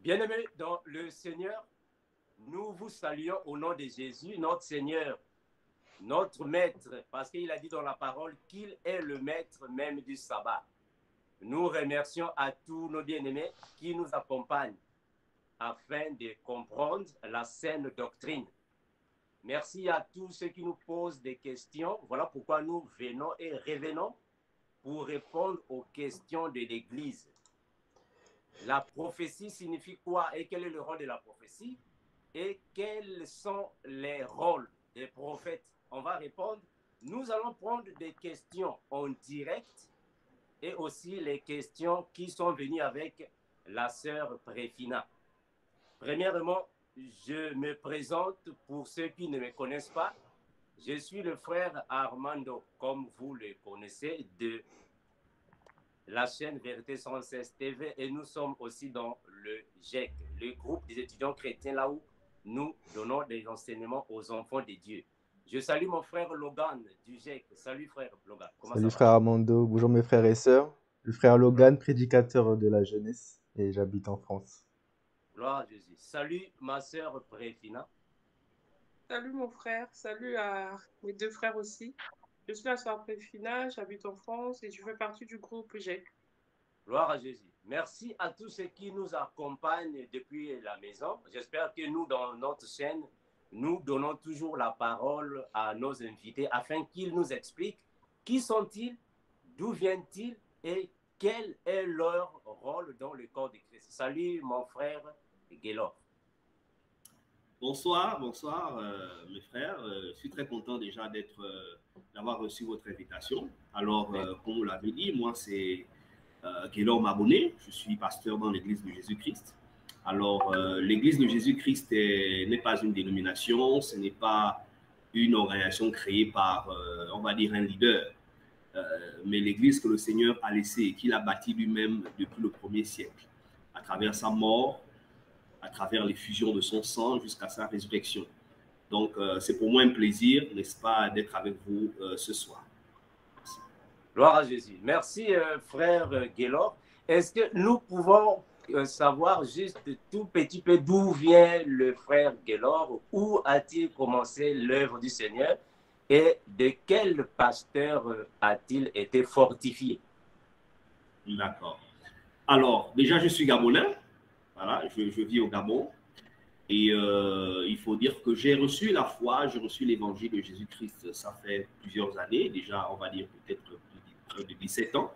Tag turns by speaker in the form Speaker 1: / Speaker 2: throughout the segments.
Speaker 1: Bien-aimés dans le Seigneur, nous vous saluons au nom de Jésus, notre Seigneur, notre Maître, parce qu'il a dit dans la parole qu'il est le Maître même du sabbat. Nous remercions à tous nos bien-aimés qui nous accompagnent afin de comprendre la saine doctrine. Merci à tous ceux qui nous posent des questions. Voilà pourquoi nous venons et revenons pour répondre aux questions de l'Église. La prophétie signifie quoi et quel est le rôle de la prophétie et quels sont les rôles des prophètes? On va répondre. Nous allons prendre des questions en direct et aussi les questions qui sont venues avec la sœur Préfina. Premièrement, je me présente pour ceux qui ne me connaissent pas. Je suis le frère Armando, comme vous le connaissez, de la chaîne Vérité 116 TV, et nous sommes aussi dans le GEC, le groupe des étudiants chrétiens, là où nous donnons des enseignements aux enfants de Dieu. Je salue mon frère Logan du GEC. Salut frère Logan.
Speaker 2: Salut frère Armando, bonjour mes frères et sœurs. Le frère Logan, prédicateur de la jeunesse, et j'habite en France.
Speaker 1: Gloire à Jésus. Salut ma sœur Préfina.
Speaker 3: Salut mon frère, salut à mes deux frères aussi. Je suis la sœur Préfina, j'habite en France et je fais partie du groupe GEC.
Speaker 1: Gloire à Jésus. Merci à tous ceux qui nous accompagnent depuis la maison. J'espère que nous, dans notre chaîne, nous donnons toujours la parole à nos invités afin qu'ils nous expliquent qui sont-ils, d'où viennent-ils et quel est leur rôle dans le corps de Christ. Salut mon frère Guélor.
Speaker 4: Bonsoir, mes frères. Je suis très content déjà d'avoir reçu votre invitation. Alors, comme vous l'avez dit, moi c'est Guélor Mabonné. Je suis pasteur dans l'Église de Jésus-Christ. Alors, l'Église de Jésus-Christ n'est pas une dénomination, ce n'est pas une organisation créée par, on va dire, un leader. Mais l'Église que le Seigneur a laissée et qu'il a bâtie lui-même depuis le 1er siècle, à travers sa mort, à travers l'effusion de son sang jusqu'à sa résurrection. Donc, c'est pour moi un plaisir, n'est-ce pas, d'être avec vous ce soir.
Speaker 1: Merci. Gloire à Jésus. Merci, frère Guélor. Est-ce que nous pouvons savoir juste tout petit peu d'où vient le frère Guélor? Où a-t-il commencé l'œuvre du Seigneur? Et de quel pasteur a-t-il été fortifié?
Speaker 4: D'accord. Alors, déjà, je suis gabonais. Voilà, je vis au Gabon. Et il faut dire que j'ai reçu la foi, j'ai reçu l'évangile de Jésus-Christ, ça fait plusieurs années, déjà, on va dire peut-être près de 17 ans.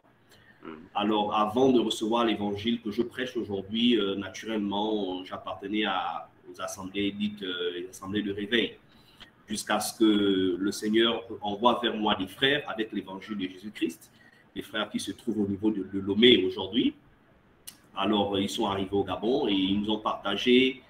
Speaker 4: Alors, avant de recevoir l'évangile que je prêche aujourd'hui, naturellement, j'appartenais aux assemblées dites les assemblées de réveil, jusqu'à ce que le Seigneur envoie vers moi des frères avec l'évangile de Jésus-Christ, des frères qui se trouvent au niveau de Lomé aujourd'hui. Alors, ils sont arrivés au Gabon et ils nous ont partagé,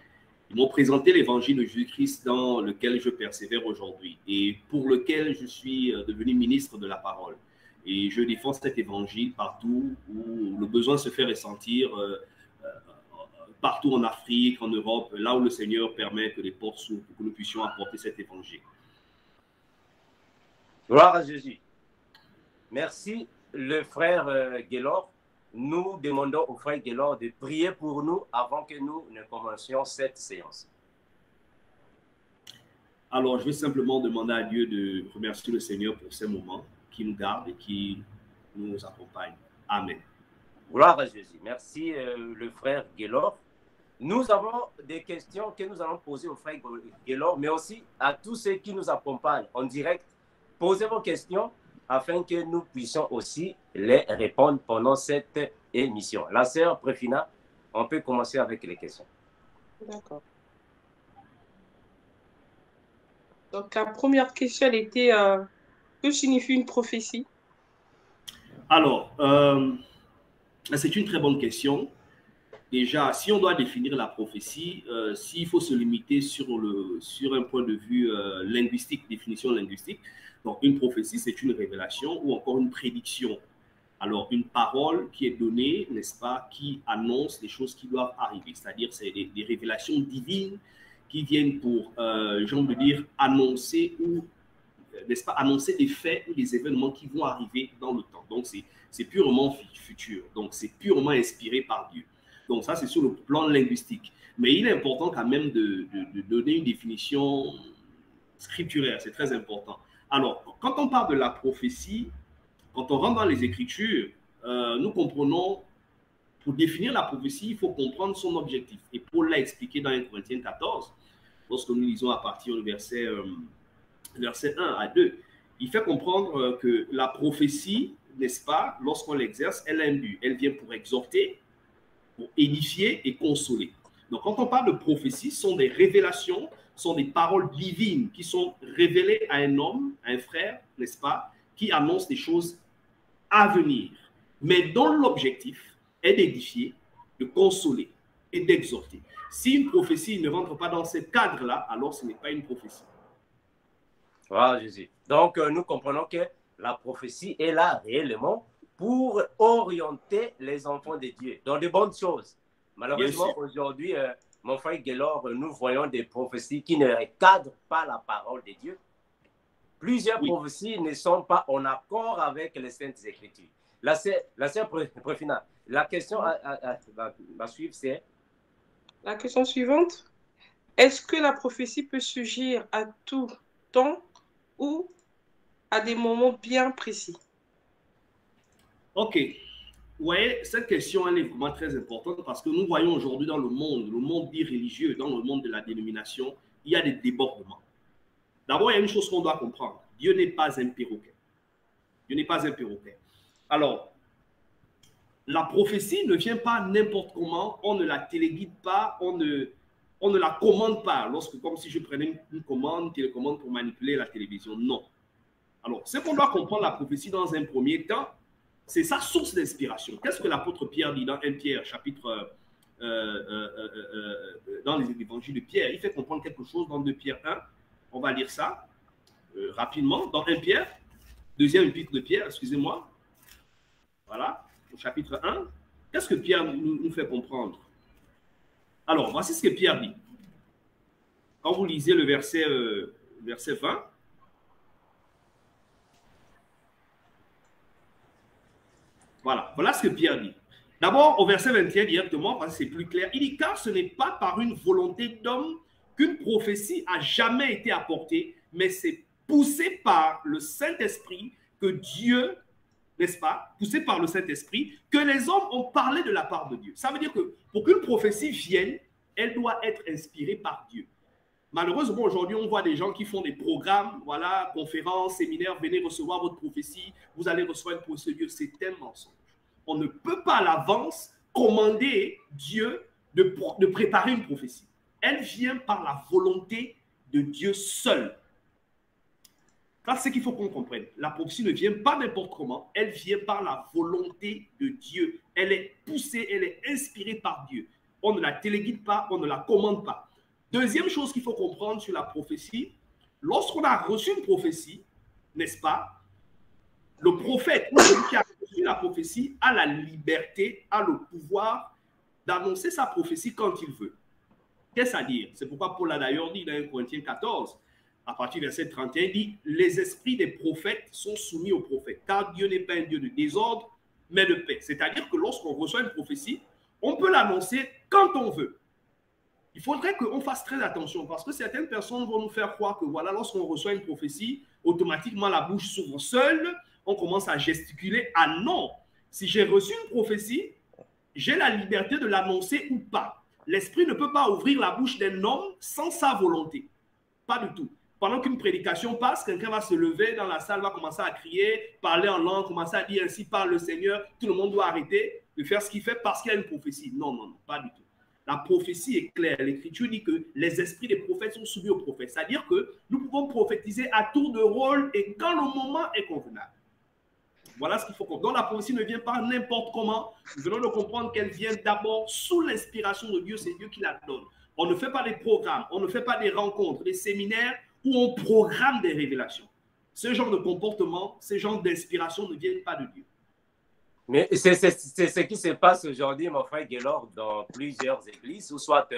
Speaker 4: ils m'ont présenté l'évangile de Jésus-Christ dans lequel je persévère aujourd'hui et pour lequel je suis devenu ministre de la parole. Et je défends cet évangile partout où le besoin se fait ressentir, partout en Afrique, en Europe, là où le Seigneur permet que les portes s'ouvrent pour que nous puissions apporter cet évangile.
Speaker 1: Gloire à Jésus. Merci, le frère Guélor. Nous demandons au frère Guélor de prier pour nous avant que nous ne commencions cette séance.
Speaker 4: Alors, je vais simplement demander à Dieu de remercier le Seigneur pour ces moments qui nous garde et qui nous accompagne. Amen.
Speaker 1: Gloire à Jésus. Merci, le frère Guélor. Nous avons des questions que nous allons poser au frère Guélor, mais aussi à tous ceux qui nous accompagnent en direct. Posez vos questions afin que nous puissions aussi les répondre pendant cette émission. La sœur Préfina, on peut commencer avec les questions.
Speaker 3: D'accord. Donc, la première question, elle était que signifie une prophétie?
Speaker 4: Alors, c'est une très bonne question. Déjà, si on doit définir la prophétie, s'il faut se limiter sur un point de vue linguistique, définition linguistique, donc une prophétie, c'est une révélation ou encore une prédiction. Alors, une parole qui est donnée, n'est-ce pas, qui annonce des choses qui doivent arriver, c'est-à-dire c'est des révélations divines qui viennent pour, j'ai envie de dire, annoncer ou, n'est-ce pas, annoncer des faits ou des événements qui vont arriver dans le temps. Donc, c'est purement futur, donc c'est purement inspiré par Dieu. Donc ça, c'est sur le plan linguistique. Mais il est important quand même de donner une définition scripturaire, c'est très important. Alors, quand on parle de la prophétie, quand on rentre dans les Écritures, nous comprenons, pour définir la prophétie, il faut comprendre son objectif. Et Paul l'a expliqué dans 1 Corinthiens 14, lorsque nous lisons à partir du verset 1 à 2. Il fait comprendre que la prophétie, n'est-ce pas, lorsqu'on l'exerce, elle a un but. Elle vient pour exhorter, pour édifier et consoler. Donc, quand on parle de prophétie, ce sont des révélations, ce sont des paroles divines qui sont révélées à un homme, à un frère, n'est-ce pas, qui annonce des choses à venir, mais dont l'objectif est d'édifier, de consoler et d'exhorter. Si une prophétie ne rentre pas dans ce cadre-là, alors ce n'est pas une prophétie.
Speaker 1: Voilà, Jésus. Donc, nous comprenons que la prophétie est là réellement pour orienter les enfants de Dieu dans de bonnes choses. Malheureusement, aujourd'hui, mon frère Gaylor, nous voyons des prophéties qui ne recadrent pas la parole de Dieu. Plusieurs prophéties ne sont pas en accord avec les Saintes Écritures. La question à suivre, c'est...
Speaker 3: La question suivante. Est-ce que la prophétie peut surgir à tout temps ou à des moments bien précis?
Speaker 4: Ok. Oui, cette question, elle est vraiment très importante parce que nous voyons aujourd'hui dans le monde dit religieux, dans le monde de la dénomination, il y a des débordements. D'abord, il y a une chose qu'on doit comprendre. Dieu n'est pas un perroquet. Dieu n'est pas un perroquet. Alors, la prophétie ne vient pas n'importe comment, on ne la téléguide pas, on ne la commande pas, comme si je prenais une commande, télécommande pour manipuler la télévision. Non. Alors, ce qu'on doit comprendre la prophétie dans un premier temps, c'est sa source d'inspiration. Qu'est-ce que l'apôtre Pierre dit dans 1 Pierre, chapitre, dans les évangiles de Pierre? Il fait comprendre quelque chose dans 2 Pierre 1. On va lire ça rapidement. Dans 1 Pierre, deuxième épître de Pierre, excusez-moi. Voilà, au chapitre 1. Qu'est-ce que Pierre nous fait comprendre? Alors, voici ce que Pierre dit. Quand vous lisez le verset 20, voilà ce que Pierre dit. D'abord, au verset 21 directement, parce que c'est plus clair, il dit, car ce n'est pas par une volonté d'homme qu'une prophétie a jamais été apportée, mais c'est poussé par le Saint-Esprit que Dieu, n'est-ce pas, poussé par le Saint-Esprit, que les hommes ont parlé de la part de Dieu. Ça veut dire que pour qu'une prophétie vienne, elle doit être inspirée par Dieu. Malheureusement, aujourd'hui, on voit des gens qui font des programmes, voilà, conférences, séminaires, venez recevoir votre prophétie, vous allez recevoir une procédure. C'est un mensonge. On ne peut pas à l'avance commander Dieu de préparer une prophétie. Elle vient par la volonté de Dieu seul. C'est ce qu'il faut qu'on comprenne. La prophétie ne vient pas n'importe comment, elle vient par la volonté de Dieu. Elle est poussée, elle est inspirée par Dieu. On ne la téléguide pas, on ne la commande pas. Deuxième chose qu'il faut comprendre sur la prophétie, lorsqu'on a reçu une prophétie, n'est-ce pas, le prophète, celui qui a reçu la prophétie, a la liberté, a le pouvoir d'annoncer sa prophétie quand il veut. Qu'est-ce à dire? C'est pourquoi Paul a d'ailleurs dit dans 1 Corinthiens 14, à partir du verset 31, il dit « Les esprits des prophètes sont soumis aux prophètes, car Dieu n'est pas un Dieu de désordre, mais de paix. » C'est-à-dire que lorsqu'on reçoit une prophétie, on peut l'annoncer quand on veut. Il faudrait qu'on fasse très attention parce que certaines personnes vont nous faire croire que voilà, lorsqu'on reçoit une prophétie, automatiquement la bouche s'ouvre seule, on commence à gesticuler. Ah non, si j'ai reçu une prophétie, j'ai la liberté de l'annoncer ou pas. L'esprit ne peut pas ouvrir la bouche d'un homme sans sa volonté. Pas du tout. Pendant qu'une prédication passe, quelqu'un va se lever dans la salle, va commencer à crier, parler en langue, commencer à dire ainsi parle le Seigneur, tout le monde doit arrêter de faire ce qu'il fait parce qu'il y a une prophétie. Non, non, non, pas du tout. La prophétie est claire. L'Écriture dit que les esprits des prophètes sont soumis aux prophètes. C'est-à-dire que nous pouvons prophétiser à tour de rôle et quand le moment est convenable. Voilà ce qu'il faut comprendre. Donc la prophétie ne vient pas n'importe comment. Nous venons de comprendre qu'elle vient d'abord sous l'inspiration de Dieu. C'est Dieu qui la donne. On ne fait pas des programmes, on ne fait pas des rencontres, des séminaires où on programme des révélations. Ce genre de comportement, ce genre d'inspiration ne viennent pas de Dieu.
Speaker 1: Mais c'est ce qui se passe aujourd'hui, mon frère Gaylor, dans plusieurs églises, ou soit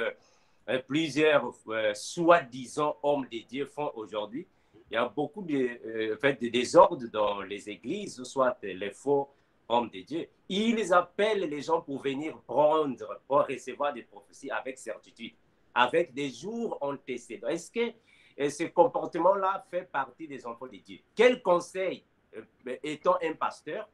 Speaker 1: plusieurs soi-disant hommes de Dieu font aujourd'hui. Il y a beaucoup de désordre dans les églises, ou soit les faux hommes de Dieu. Ils appellent les gens pour venir prendre, pour recevoir des prophéties avec certitude, avec des jours antécédents. Est-ce que ce comportement-là fait partie des enfants de Dieu? Quel conseil, étant un pasteur,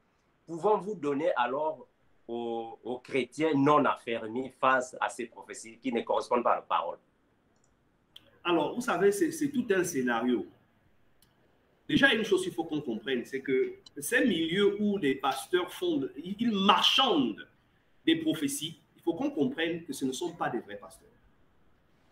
Speaker 1: pouvons-vous donner alors aux chrétiens non affermis face à ces prophéties qui ne correspondent pas à la parole?
Speaker 4: Alors, vous savez, c'est tout un scénario. Déjà, une chose qu'il faut qu'on comprenne, c'est que ces milieux où les pasteurs ils marchandent des prophéties, il faut qu'on comprenne que ce ne sont pas des vrais pasteurs.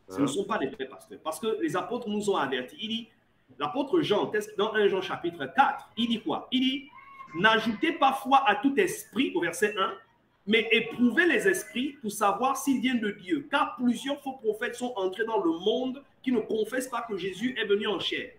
Speaker 4: Ce ne sont pas des vrais pasteurs. Parce que les apôtres nous ont avertis. Il dit, l'apôtre Jean, dans 1 Jean chapitre 4, il dit quoi? Il dit, n'ajoutez pas foi à tout esprit, au verset 1, mais éprouvez les esprits pour savoir s'ils viennent de Dieu. Car plusieurs faux prophètes sont entrés dans le monde qui ne confessent pas que Jésus est venu en chair.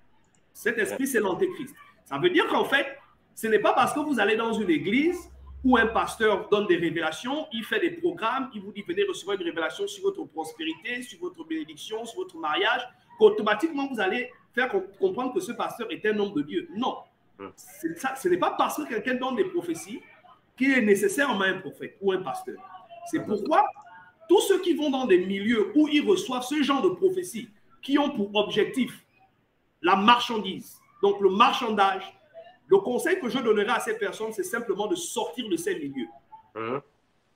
Speaker 4: Cet esprit, c'est l'antéchrist. Ça veut dire qu'en fait, ce n'est pas parce que vous allez dans une église où un pasteur donne des révélations, il fait des programmes, il vous dit venez recevoir une révélation sur votre prospérité, sur votre bénédiction, sur votre mariage, qu'automatiquement vous allez faire comprendre que ce pasteur est un homme de Dieu. Non. Ce n'est pas parce que quelqu'un donne des prophéties qu'il est nécessairement un prophète ou un pasteur. C'est pourquoi tous ceux qui vont dans des milieux où ils reçoivent ce genre de prophéties qui ont pour objectif la marchandise, donc le marchandage, le conseil que je donnerai à ces personnes, c'est simplement de sortir de ces milieux.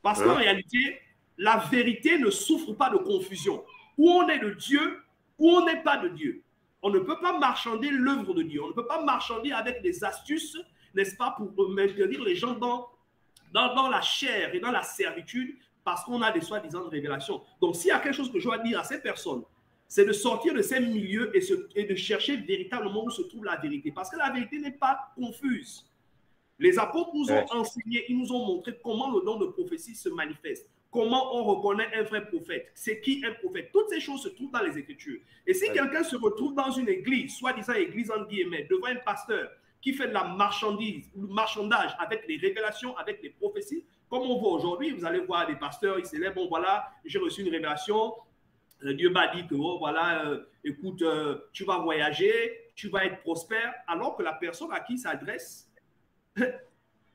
Speaker 4: Parce qu'en réalité, la vérité ne souffre pas de confusion. Où on est de Dieu, où on n'est pas de Dieu. On ne peut pas marchander l'œuvre de Dieu. On ne peut pas marchander avec des astuces, n'est-ce pas, pour maintenir les gens dans la chair et dans la servitude parce qu'on a des soi-disant révélations. Donc, s'il y a quelque chose que je dois dire à ces personnes, c'est de sortir de ces milieux et de chercher véritablement où se trouve la vérité. Parce que la vérité n'est pas confuse. Les apôtres nous ont enseigné, ils nous ont montré comment le don de prophétie se manifeste, comment on reconnaît un vrai prophète, c'est qui un prophète. Toutes ces choses se trouvent dans les Écritures. Et si quelqu'un se retrouve dans une église, soi-disant église en guillemets, devant un pasteur qui fait de la marchandise ou le marchandage avec les révélations, avec les prophéties, comme on voit aujourd'hui, vous allez voir des pasteurs, ils se lèvent, bon voilà, j'ai reçu une révélation, Dieu m'a dit que, oh, voilà, écoute, tu vas voyager, tu vas être prospère, alors que la personne à qui il s'adresse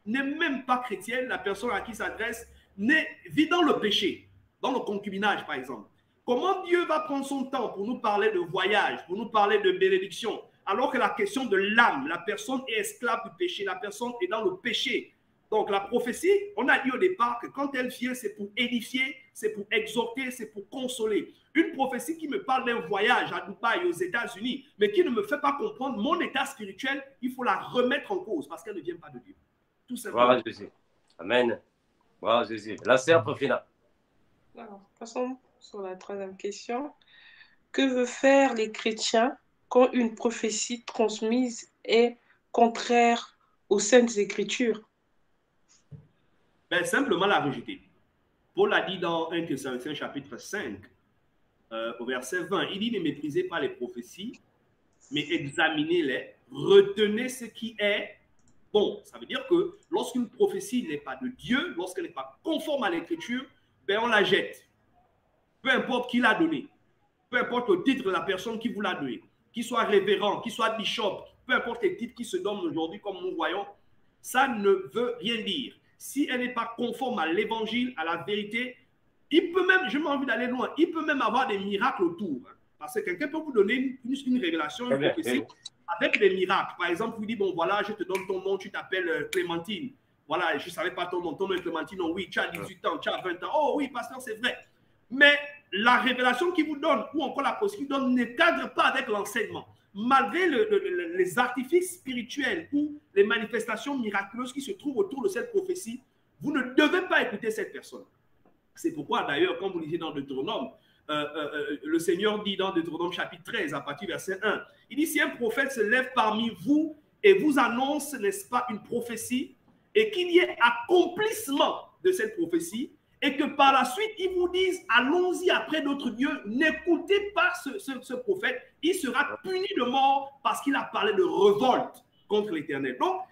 Speaker 4: n'est même pas chrétienne, la personne à qui il s'adresse vit dans le péché, dans le concubinage, par exemple. Comment Dieu va prendre son temps pour nous parler de voyage, pour nous parler de bénédiction, alors que la question de l'âme, la personne est esclave du péché, la personne est dans le péché. Donc, la prophétie, on a dit au départ que quand elle vient, c'est pour édifier, c'est pour exhorter, c'est pour consoler. Une prophétie qui me parle d'un voyage à Dubaï, aux États-Unis, mais qui ne me fait pas comprendre mon état spirituel, il faut la remettre en cause parce qu'elle ne vient pas de Dieu. Tout simplement.
Speaker 1: Voilà, Jésus. Amen. Voilà, Jésus. La sœur Profina.
Speaker 3: Alors, passons sur la troisième question. Que veulent faire les chrétiens quand une prophétie transmise est contraire aux Saintes Écritures?
Speaker 4: Ben, simplement la rejeter. Paul a dit dans 1 Thessaloniciens chapitre 5, au verset 20, il dit ne méprisez pas les prophéties, mais examinez-les, retenez ce qui est bon. Ça veut dire que lorsqu'une prophétie n'est pas de Dieu, lorsqu'elle n'est pas conforme à l'Écriture, ben on la jette. Peu importe qui l'a donnée, peu importe le titre de la personne qui vous l'a donné, qu'il soit révérend, qu'il soit bishop, peu importe les titres qui se donnent aujourd'hui comme nous voyons, ça ne veut rien dire. Si elle n'est pas conforme à l'évangile, à la vérité, il peut même, je n'ai pas envie d'aller loin, il peut même avoir des miracles autour. Parce que quelqu'un peut vous donner une révélation, une prophétie, avec des miracles. Par exemple, vous dit, bon voilà, je te donne ton nom, tu t'appelles Clémentine. Voilà, je ne savais pas ton nom est Clémentine, oh, oui, tu as 18 ans, tu as 20 ans. Oh oui, pasteur, c'est vrai. Mais la révélation qu'il vous donne, ou encore la prophétie qu'il donne, ne cadre pas avec l'enseignement. Malgré les artifices spirituels ou les manifestations miraculeuses qui se trouvent autour de cette prophétie, vous ne devez pas écouter cette personne. C'est pourquoi, d'ailleurs, quand vous lisez dans Deutéronome, le Seigneur dit dans Deutéronome chapitre 13, à partir du verset 1, il dit, si un prophète se lève parmi vous et vous annonce, n'est-ce pas, une prophétie, et qu'il y ait accomplissement de cette prophétie, et que par la suite, ils vous disent, allons-y après d'autres dieux, n'écoutez pas ce prophète, il sera puni de mort parce qu'il a parlé de révolte contre l'Éternel. Donc,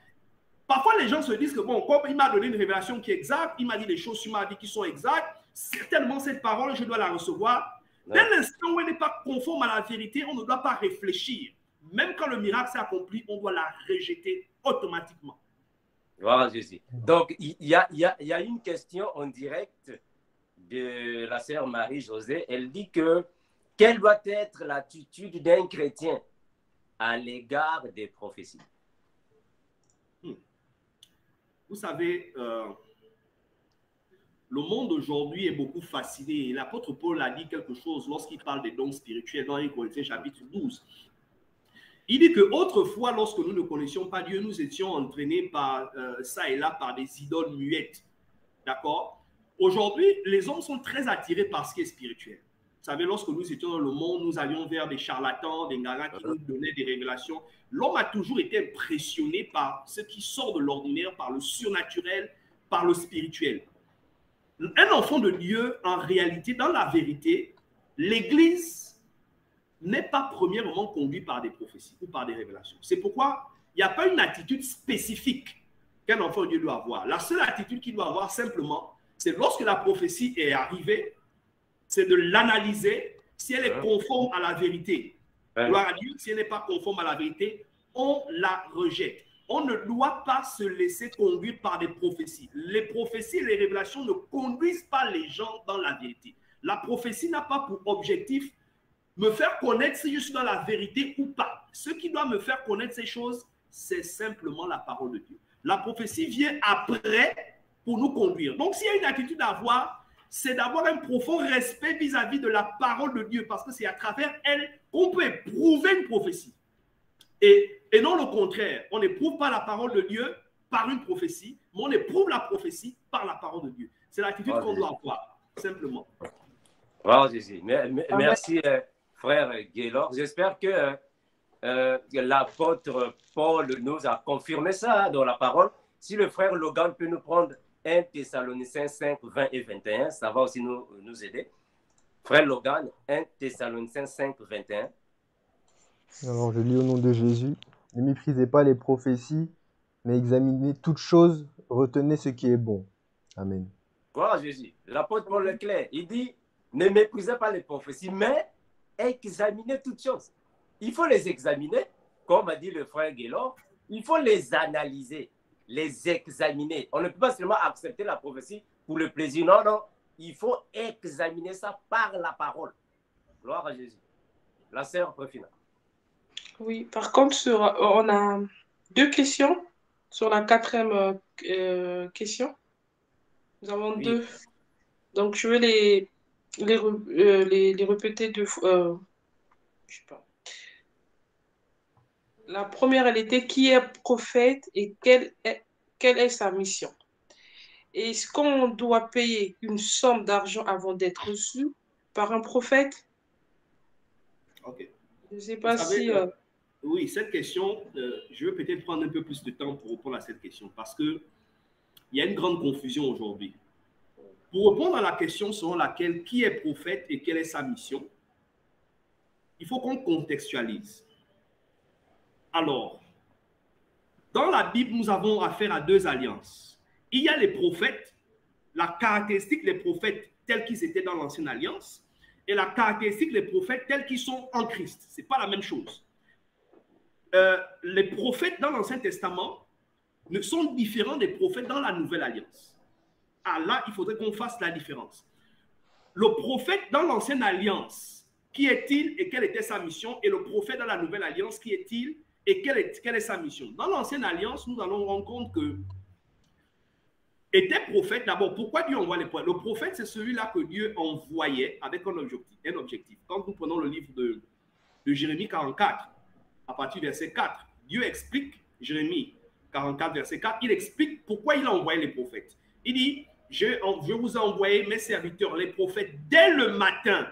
Speaker 4: parfois les gens se disent que, bon, comme il m'a donné une révélation qui est exacte, il m'a dit des choses sur ma vie qui sont exactes, certainement cette parole, je dois la recevoir. Dès l'instant où elle n'est pas conforme à la vérité, on ne doit pas réfléchir. Même quand le miracle s'est accompli, on doit la rejeter automatiquement.
Speaker 1: Voilà, Jésus. Donc, il y a une question en direct de la sœur Marie-Josée. Elle dit que quelle doit être l'attitude d'un chrétien à l'égard des prophéties?
Speaker 4: Vous savez, le monde aujourd'hui est beaucoup fasciné. L'apôtre Paul a dit quelque chose lorsqu'il parle des dons spirituels dans 1 Corinthiens chapitre 12. Il dit qu'autrefois, lorsque nous ne connaissions pas Dieu, nous étions entraînés par ça et là par des idoles muettes. D'accord? Aujourd'hui, les hommes sont très attirés par ce qui est spirituel. Vous savez, lorsque nous étions dans le monde, nous allions vers des charlatans, des garas qui nous donnaient des révélations. L'homme a toujours été impressionné par ce qui sort de l'ordinaire, par le surnaturel, par le spirituel. Un enfant de Dieu, en réalité, dans la vérité, l'Église n'est pas premièrement conduit par des prophéties ou par des révélations. C'est pourquoi il n'y a pas une attitude spécifique qu'un enfant de Dieu doit avoir. La seule attitude qu'il doit avoir simplement, c'est lorsque la prophétie est arrivée, c'est de l'analyser si elle est conforme à la vérité. Gloire à Dieu, si elle n'est pas conforme à la vérité, on la rejette. On ne doit pas se laisser conduire par des prophéties. Les prophéties et les révélations ne conduisent pas les gens dans la vérité. La prophétie n'a pas pour objectif me faire connaître si je suis dans la vérité ou pas. Ce qui doit me faire connaître ces choses, c'est simplement la parole de Dieu. La prophétie vient après pour nous conduire. Donc, s'il y a une attitude à avoir, c'est d'avoir un profond respect vis-à-vis de la parole de Dieu, parce que c'est à travers elle qu'on peut éprouver une prophétie. Et non le contraire. On n'éprouve pas la parole de Dieu par une prophétie, mais on éprouve la prophétie par la parole de Dieu. C'est l'attitude qu'on doit avoir, simplement.
Speaker 1: Wow, Jésus. Merci, frère Gaylord. J'espère que l'apôtre Paul nous a confirmé ça dans la parole. Si le frère Logan peut nous prendre 1 Thessaloniciens 5, 20 et 21, ça va aussi nous aider. Frère Logan, 1 Thessaloniciens 5, 21.
Speaker 2: Alors, je lis au nom de Jésus. Ne méprisez pas les prophéties, mais examinez toutes choses, retenez ce qui est bon. Amen.
Speaker 1: Voilà, Jésus. L'apôtre Paul est clair. Il dit, ne méprisez pas les prophéties, mais examinez toutes choses. Il faut les examiner, comme a dit le frère Gaylord. Il faut les analyser, les examiner. On ne peut pas seulement accepter la prophétie pour le plaisir. Non, non. Il faut examiner ça par la parole. Gloire à Jésus. La sœur Préfina.
Speaker 3: Oui, par contre, on a 2 questions sur la 4e question. Nous avons 2. Donc, je vais les répéter 2 fois. Je sais pas. La première, elle était qui est prophète et quelle est sa mission? Est-ce qu'on doit payer une somme d'argent avant d'être reçu par un prophète?
Speaker 4: Ok.
Speaker 3: Je ne sais pas si...
Speaker 4: Oui, cette question, je vais peut-être prendre un peu plus de temps pour répondre à cette question parce qu'il y a une grande confusion aujourd'hui. Pour répondre à la question selon laquelle qui est prophète et quelle est sa mission, il faut qu'on contextualise. Alors, dans la Bible, nous avons affaire à 2 alliances. Il y a les prophètes, la caractéristique des prophètes tels qu'ils étaient dans l'Ancienne Alliance et la caractéristique des prophètes tels qu'ils sont en Christ. Ce n'est pas la même chose. Les prophètes dans l'Ancien Testament ne sont différents des prophètes dans la Nouvelle Alliance. Ah là, il faudrait qu'on fasse la différence. Le prophète dans l'Ancienne Alliance, qui est-il et quelle était sa mission? Et le prophète dans la Nouvelle Alliance, qui est-il et quelle est sa mission? Dans l'Ancienne Alliance, nous allons rendre compte que était prophète, d'abord, pourquoi Dieu envoie les prophètes? Le prophète, c'est celui-là que Dieu envoyait avec un objectif. Quand nous prenons le livre de Jérémie 44, à partir du verset 4, Dieu explique, Jérémie 44, verset 4, il explique pourquoi il a envoyé les prophètes. Il dit, je vous ai envoyé mes serviteurs, les prophètes, dès le matin,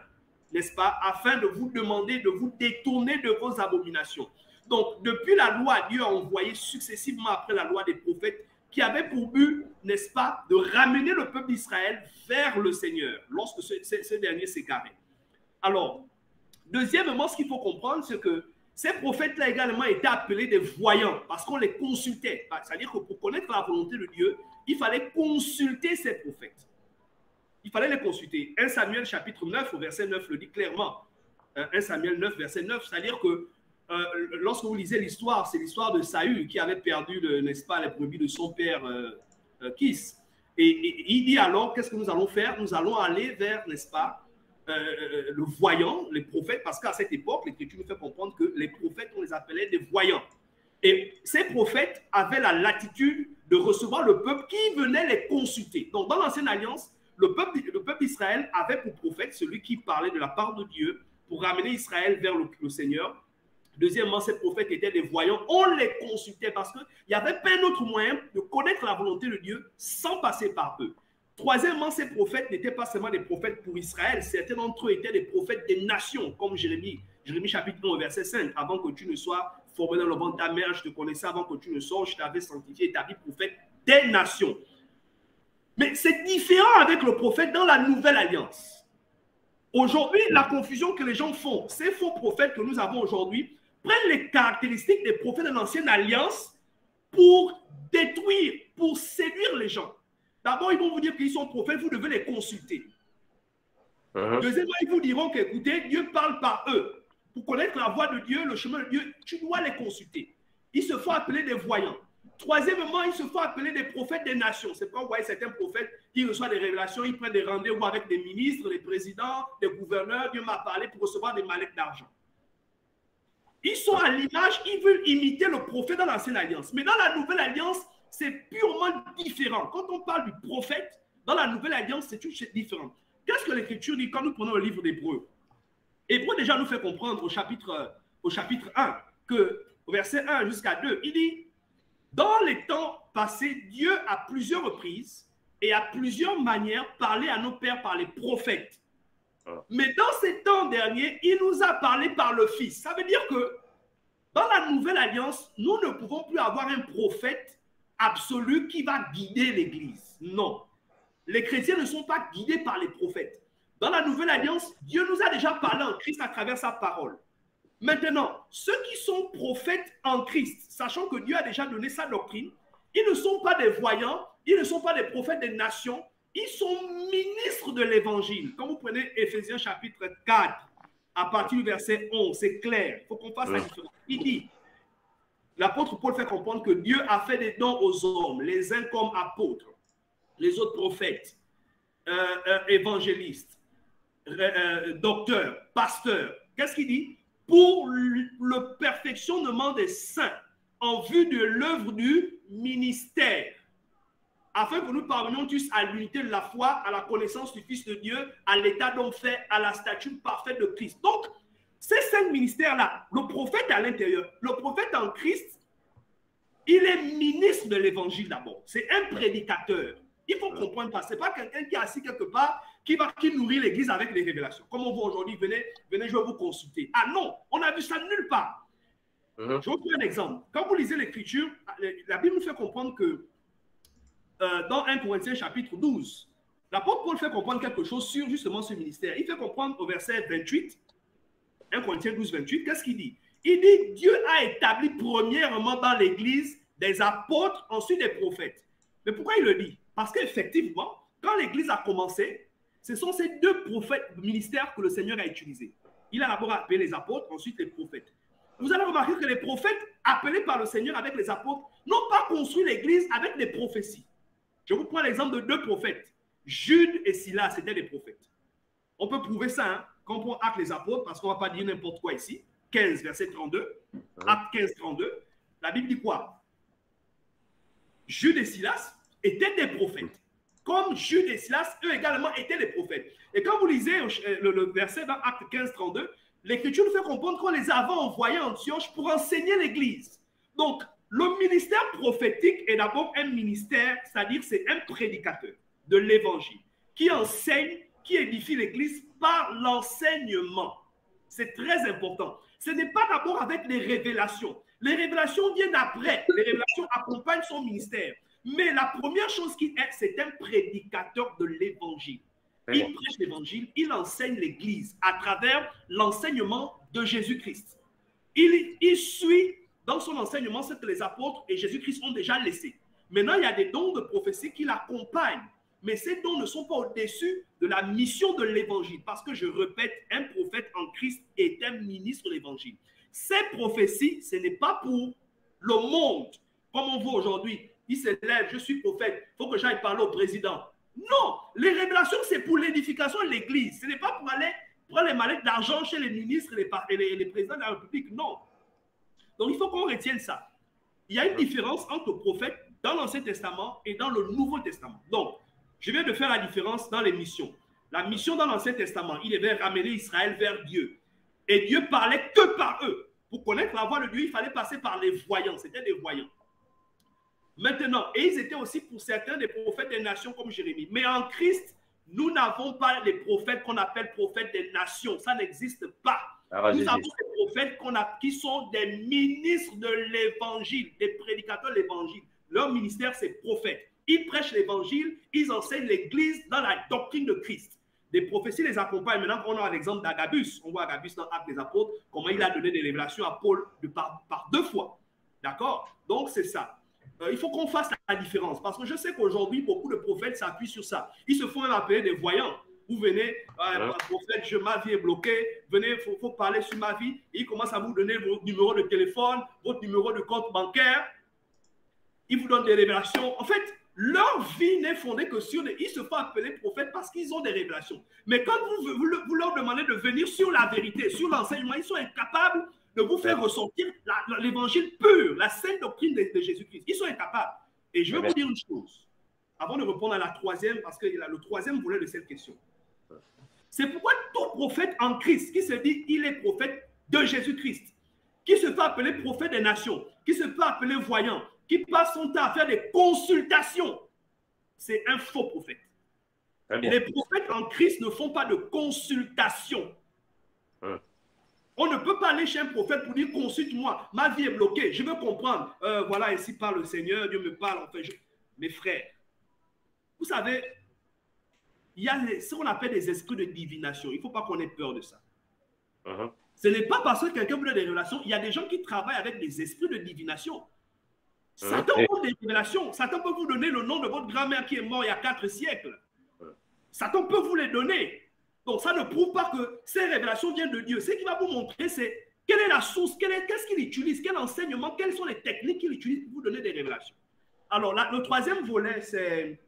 Speaker 4: n'est-ce pas, afin de vous demander de vous détourner de vos abominations. Donc, depuis la loi, Dieu a envoyé successivement après la loi des prophètes qui avaient pour but, n'est-ce pas, de ramener le peuple d'Israël vers le Seigneur lorsque ce dernier s'égarait. Alors, deuxièmement, ce qu'il faut comprendre, c'est que ces prophètes-là également étaient appelés des voyants parce qu'on les consultait. C'est-à-dire que pour connaître la volonté de Dieu, il fallait consulter ces prophètes. Il fallait les consulter. 1 Samuel chapitre 9 au verset 9 le dit clairement. 1 Samuel 9 verset 9, c'est-à-dire que lorsque vous lisez l'histoire, c'est l'histoire de Saül qui avait perdu, n'est-ce pas, les brebis de son père Kis. Et il dit alors, qu'est-ce que nous allons faire? Nous allons aller vers, n'est-ce pas, le voyant, les prophètes, parce qu'à cette époque, l'Écriture nous fait comprendre que les prophètes, on les appelait des voyants. Et ces prophètes avaient la latitude de recevoir le peuple qui venait les consulter. Donc, dans l'Ancienne Alliance, le peuple d'Israël avait pour prophète celui qui parlait de la part de Dieu pour ramener Israël vers le Seigneur. Deuxièmement, ces prophètes étaient des voyants. On les consultait parce qu'il n'y avait pas un autre moyen de connaître la volonté de Dieu sans passer par eux. Troisièmement, ces prophètes n'étaient pas seulement des prophètes pour Israël. Certains d'entre eux étaient des prophètes des nations, comme Jérémie. Jérémie chapitre 1, verset 5. Avant que tu ne sois formé dans le ventre de ta mère, je te connaissais. Avant que tu ne sortes, je t'avais sanctifié et établi prophète des nations. Mais c'est différent avec le prophète dans la nouvelle alliance. Aujourd'hui, la confusion que les gens font, ces faux prophètes que nous avons aujourd'hui, prennent les caractéristiques des prophètes de l'ancienne alliance pour détruire, pour séduire les gens. D'abord, ils vont vous dire qu'ils sont prophètes, vous devez les consulter. Deuxièmement, ils vous diront qu'écoutez, Dieu parle par eux. Pour connaître la voie de Dieu, le chemin de Dieu, tu dois les consulter. Ils se font appeler des voyants. Troisièmement, ils se font appeler des prophètes des nations. C'est pourquoi vous voyez certains prophètes qui reçoivent des révélations, ils prennent des rendez-vous avec des ministres, des présidents, des gouverneurs. Dieu m'a parlé pour recevoir des mallettes d'argent. Ils sont à l'image, ils veulent imiter le prophète dans l'ancienne alliance. Mais dans la nouvelle alliance, c'est purement différent. Quand on parle du prophète, dans la nouvelle alliance, c'est tout différent. Qu'est-ce que l'Écriture dit quand nous prenons le livre d'Hébreux? Hébreux déjà nous fait comprendre au chapitre 1, que au verset 1 jusqu'à 2, il dit, dans les temps passés, Dieu à plusieurs reprises et à plusieurs manières parlé à nos pères par les prophètes. Mais dans ces temps derniers, il nous a parlé par le Fils. Ça veut dire que dans la nouvelle alliance, nous ne pouvons plus avoir un prophète absolu qui va guider l'Église. Non. Les chrétiens ne sont pas guidés par les prophètes. Dans la nouvelle alliance, Dieu nous a déjà parlé en Christ à travers sa parole. Maintenant, ceux qui sont prophètes en Christ, sachant que Dieu a déjà donné sa doctrine, ils ne sont pas des voyants, ils ne sont pas des prophètes des nations, ils sont ministres de l'évangile. Quand vous prenez Éphésiens chapitre 4, à partir du verset 11, c'est clair, il faut qu'on fasse la différence. Il dit, l'apôtre Paul fait comprendre que Dieu a fait des dons aux hommes, les uns comme apôtres, les autres prophètes, évangélistes, docteurs, pasteurs. Qu'est-ce qu'il dit? Pour le perfectionnement des saints, en vue de l'œuvre du ministère, afin que nous parvenions tous à l'unité de la foi, à la connaissance du Fils de Dieu, à l'état d'homme fait, à la stature parfaite de Christ. Donc, ces 5 ministères-là, le prophète à l'intérieur, le prophète en Christ, il est ministre de l'évangile d'abord. C'est un prédicateur. Il faut comprendre ça. Ce n'est pas quelqu'un qui est assis quelque part, qui nourrit l'église avec les révélations. Comme on voit aujourd'hui, venez, je vais vous consulter. Ah non, on n'a vu ça nulle part. Je vais vous donner un exemple. Quand vous lisez l'Écriture, la Bible nous fait comprendre que dans 1 Corinthiens chapitre 12, l'apôtre Paul fait comprendre quelque chose sur justement ce ministère. Il fait comprendre au verset 28, 1 Corinthiens 12, 28, qu'est-ce qu'il dit? Il dit, Dieu a établi premièrement dans l'Église des apôtres, ensuite des prophètes. Mais pourquoi il le dit? Parce qu'effectivement, quand l'Église a commencé, ce sont ces 2 prophètes ministères que le Seigneur a utilisés. Il a d'abord appelé les apôtres, ensuite les prophètes. Vous allez remarquer que les prophètes appelés par le Seigneur avec les apôtres n'ont pas construit l'Église avec des prophéties. Je vous prends l'exemple de 2 prophètes. Jude et Silas, c'était des prophètes. On peut prouver ça hein, quand on prend Actes les apôtres, parce qu'on ne va pas dire n'importe quoi ici. 15, verset 32. Actes 15, 32. La Bible dit quoi? Jude et Silas étaient des prophètes. Comme Jude et Silas, eux également étaient des prophètes. Et quand vous lisez le verset dans Actes 15, 32, l'Écriture nous fait comprendre qu'on les avait envoyés en Antioche pour enseigner l'Église. Donc, le ministère prophétique est d'abord un ministère, c'est-à-dire c'est un prédicateur de l'Évangile qui enseigne, qui édifie l'Église par l'enseignement. C'est très important. Ce n'est pas d'abord avec les révélations. Les révélations viennent après. Les révélations accompagnent son ministère. Mais la première chose qu'il est, c'est un prédicateur de l'Évangile. Il prêche l'Évangile, il enseigne l'Église à travers l'enseignement de Jésus-Christ. Il suit dans son enseignement ce que les apôtres et Jésus-Christ ont déjà laissé. Maintenant, il y a des dons de prophétie qui l'accompagnent. mais ces dons ne sont pas au-dessus de la mission de l'évangile. Parce que je répète, un prophète en Christ est un ministre de l'évangile. Ces prophéties, ce n'est pas pour le monde, comme on voit aujourd'hui. Il se lève, je suis prophète, il faut que j'aille parler au président. Non, les révélations, c'est pour l'édification de l'Église. Ce n'est pas pour aller prendre les mallettes d'argent chez les ministres et les présidents de la République. Non. Donc, il faut qu'on retienne ça. Il y a une différence entre le prophète dans l'Ancien Testament et dans le Nouveau Testament. Donc, je viens de faire la différence dans les missions. La mission dans l'Ancien Testament, il devait ramener Israël vers Dieu. Et Dieu parlait que par eux. Pour connaître la voix de Dieu, il fallait passer par les voyants. C'était des voyants. Maintenant, et ils étaient aussi pour certains des prophètes des nations comme Jérémie. Mais en Christ, nous n'avons pas les prophètes qu'on appelle prophètes des nations. Ça n'existe pas. Nous avons des prophètes qui sont des ministres de l'évangile, des prédicateurs de l'évangile. Leur ministère, c'est prophète. Ils prêchent l'évangile, ils enseignent l'église dans la doctrine de Christ. Des prophéties les accompagnent. Maintenant, on a l'exemple d'Agabus. On voit Agabus dans Actes des Apôtres, comment il a donné des révélations à Paul par 2 fois. D'accord? Donc, c'est ça. Il faut qu'on fasse la différence. Parce que je sais qu'aujourd'hui, beaucoup de prophètes s'appuient sur ça. Ils se font même appeler des voyants. Vous venez, prophète, ma vie est bloquée, venez, il faut parler sur ma vie. Et ils commencent à vous donner votre numéro de téléphone, votre numéro de compte bancaire. Ils vous donnent des révélations. En fait, leur vie n'est fondée que sur des... Ils se font appeler prophètes parce qu'ils ont des révélations. Mais quand vous leur demandez de venir sur la vérité, sur l'enseignement, ils sont incapables de vous faire ressentir l'évangile pur, la sainte doctrine de Jésus-Christ. Ils sont incapables. Et je vais vous dire une chose, avant de répondre à la troisième, parce que le troisième volet de cette question. C'est pourquoi tout prophète en Christ, qui se dit il est prophète de Jésus-Christ, qui se fait appeler prophète des nations, qui se fait appeler voyant, qui passe son temps à faire des consultations, c'est un faux prophète. Les prophètes en Christ ne font pas de consultation. On ne peut pas aller chez un prophète pour dire consulte-moi, ma vie est bloquée, je veux comprendre. Voilà, ici parle le Seigneur, Dieu me parle. Enfin, mes frères, vous savez, il y a ce qu'on appelle des esprits de divination. Il ne faut pas qu'on ait peur de ça. Ce n'est pas parce que quelqu'un veut des révélations. Il y a des gens qui travaillent avec des esprits de divination. Satan a des révélations. Satan peut vous donner le nom de votre grand-mère qui est morte il y a 4 siècles. Satan peut vous les donner. Donc, ça ne prouve pas que ces révélations viennent de Dieu. Ce qu'il va vous montrer, c'est quelle est la source, qu'est-ce qu'il utilise, quel enseignement, quelles sont les techniques qu'il utilise pour vous donner des révélations. Alors, là, le troisième volet, c'est...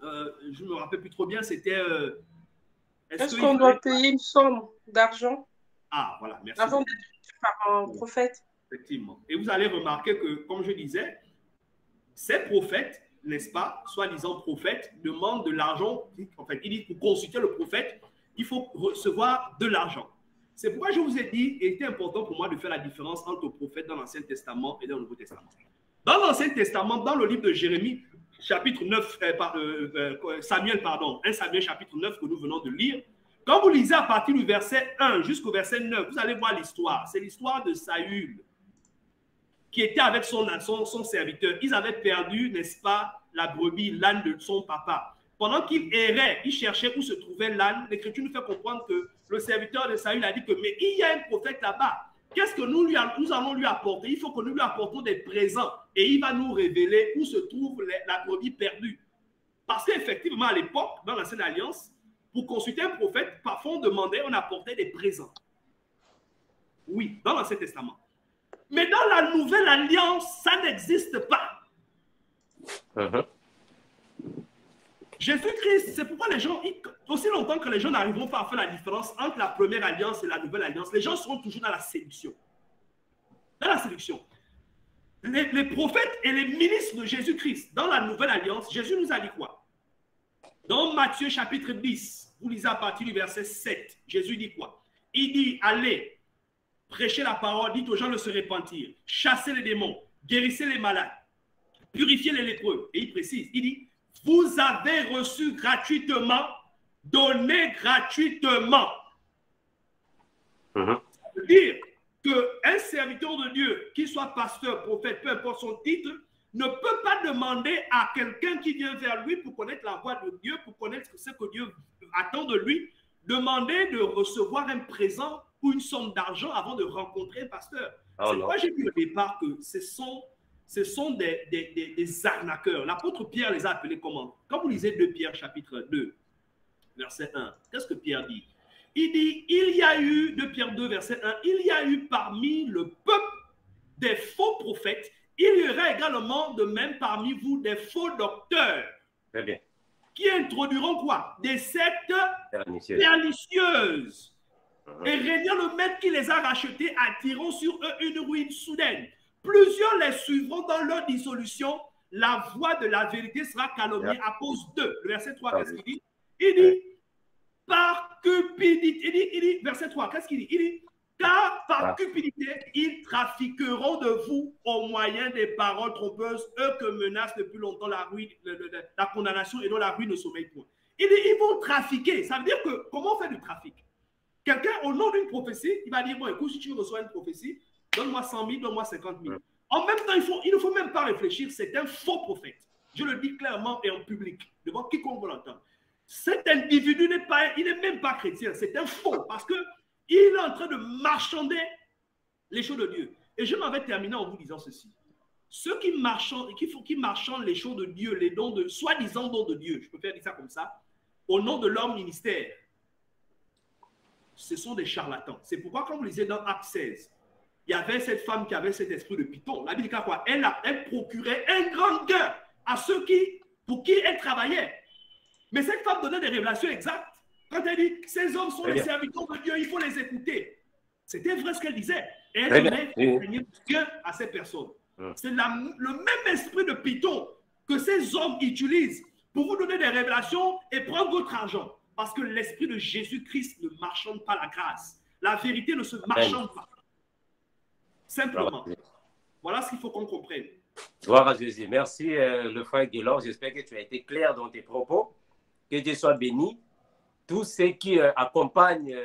Speaker 4: je ne me rappelle plus trop bien, c'était...
Speaker 3: Est-ce qu'on doit payer une somme d'argent
Speaker 4: voilà, merci.
Speaker 3: Avant d'être par un prophète.
Speaker 4: Effectivement. Et vous allez remarquer que, comme je disais, ces prophètes, n'est-ce pas, soi-disant prophètes, demandent de l'argent. En fait, il dit pour consulter le prophète, il faut recevoir de l'argent. C'est pourquoi je vous ai dit, il était important pour moi de faire la différence entre le prophète dans l'Ancien Testament et dans le Nouveau Testament. Dans l'Ancien Testament, dans le livre de Jérémie, chapitre 9, Samuel, pardon, 1 Samuel chapitre 9 que nous venons de lire, quand vous lisez à partir du verset 1 jusqu'au verset 9, vous allez voir l'histoire. C'est l'histoire de Saül qui était avec son serviteur. Ils avaient perdu, n'est-ce pas, la brebis, l'âne de son papa. Pendant qu'il errait, il cherchait où se trouvait l'âne. L'Écriture nous fait comprendre que le serviteur de Saül a dit que mais il y a un prophète là-bas. Qu'est-ce que nous allons lui apporter? Il faut que nous lui apportons des présents et il va nous révéler où se trouve la brebis perdue. Parce qu'effectivement, à l'époque, dans l'Ancienne Alliance, pour consulter un prophète, parfois on demandait, on apportait des présents. Oui, dans l'Ancien Testament. Mais dans la Nouvelle Alliance, ça n'existe pas. Jésus-Christ, c'est pourquoi les gens, aussi longtemps que les gens n'arriveront pas à faire la différence entre la première alliance et la nouvelle alliance, les gens seront toujours dans la séduction. Dans la séduction. Les prophètes et les ministres de Jésus-Christ, dans la nouvelle alliance, Jésus nous a dit quoi? Dans Matthieu chapitre 10, vous lisez à partir du verset 7, Jésus dit quoi? Il dit, allez, prêchez la parole, dites aux gens de se repentir, chassez les démons, guérissez les malades, purifiez les lépreux. Et il précise, il dit, vous avez reçu gratuitement, donnez gratuitement. Ça veut dire qu'un serviteur de Dieu, qu'il soit pasteur, prophète, peu importe son titre, ne peut pas demander à quelqu'un qui vient vers lui pour connaître la voix de Dieu, pour connaître ce que Dieu attend de lui, demander de recevoir un présent ou une somme d'argent avant de rencontrer un pasteur. C'est pourquoi j'ai dit au départ que ce sont des arnaqueurs. L'apôtre Pierre les a appelés comment? Quand vous lisez 2 Pierre chapitre 2, verset 1, qu'est-ce que Pierre dit? Il dit, il y a eu, 2 Pierre 2, verset 1, il y a eu parmi le peuple des faux prophètes, il y aura également de même parmi vous des faux docteurs.
Speaker 1: Très bien.
Speaker 4: Qui introduiront quoi? Des sectes pernicieuses. Et régnant le maître qui les a rachetés attireront sur eux une ruine soudaine. Plusieurs les suivront dans leur dissolution. La voix de la vérité sera calomniée à cause d'eux. Le verset 3, qu'est-ce qu'il dit? Il dit, par cupidité, il dit, verset 3, qu'est-ce qu'il dit? Il dit, car par cupidité, ils trafiqueront de vous au moyen des paroles trompeuses, eux que menace depuis longtemps la ruine, la condamnation et dont la ruine ne sommeille point. Il dit, ils vont trafiquer. Ça veut dire que, comment on fait du trafic? Quelqu'un, au nom d'une prophétie, il va dire, bon, écoute, si tu reçois une prophétie, donne-moi 100 000, donne-moi 50 000. En même temps, il ne faut même pas réfléchir, c'est un faux prophète. Je le dis clairement et en public, devant quiconque veut l'entendre. Cet individu n'est pas, il n'est même pas chrétien, c'est un faux, parce qu'il est en train de marchander les choses de Dieu. Et je m'en vais terminer en vous disant ceci. Ceux qui marchandent les choses de Dieu, les dons de, soi-disant dons de Dieu, je peux faire dire ça comme ça, au nom de leur ministère, ce sont des charlatans. C'est pourquoi, quand vous lisez dans Acte 16, il y avait cette femme qui avait cet esprit de python. La Bible dit quoi? Elle procurait un grand gain à ceux pour qui elle travaillait. Mais cette femme donnait des révélations exactes. Quand elle dit, ces hommes sont les serviteurs de Dieu, il faut les écouter. C'était vrai ce qu'elle disait. Et elle donnait un gain à ces personnes. C'est le même esprit de python que ces hommes utilisent pour vous donner des révélations et prendre votre argent. Parce que l'esprit de Jésus-Christ ne marchande pas la grâce. La vérité ne se marchande pas. Simplement. Voilà ce qu'il faut qu'on comprenne.
Speaker 1: Gloire à Jésus. Merci, le frère Guélor. J'espère que tu as été clair dans tes propos. Que Dieu soit béni. Tous ceux qui accompagnent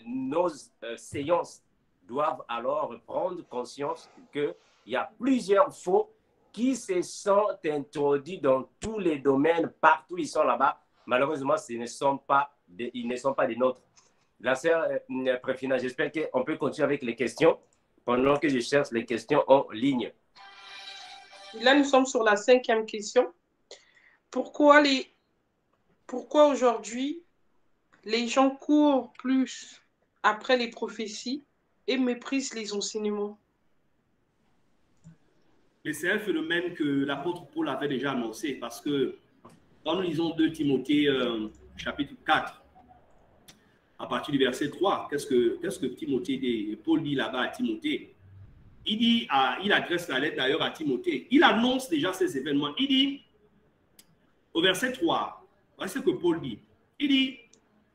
Speaker 1: nos séances doivent alors prendre conscience qu'il y a plusieurs faux qui se sont introduits dans tous les domaines, partout ils sont là-bas. Malheureusement, ils ne sont pas des nôtres. La sœur Préfina, j'espère qu'on peut continuer avec les questions pendant que je cherche les questions en ligne.
Speaker 3: Là, nous sommes sur la 5e question. Pourquoi aujourd'hui, les gens courent plus après les prophéties et méprisent les enseignements?
Speaker 4: Mais c'est un phénomène que l'apôtre Paul avait déjà annoncé, parce que quand nous lisons 2 Timothée chapitre 4, à partir du verset 3, qu'est-ce que Timothée dit? Paul dit là-bas à Timothée. Il adresse la lettre d'ailleurs à Timothée. Il annonce déjà ces événements. Il dit, au verset 3, voici ce que Paul dit. Il dit,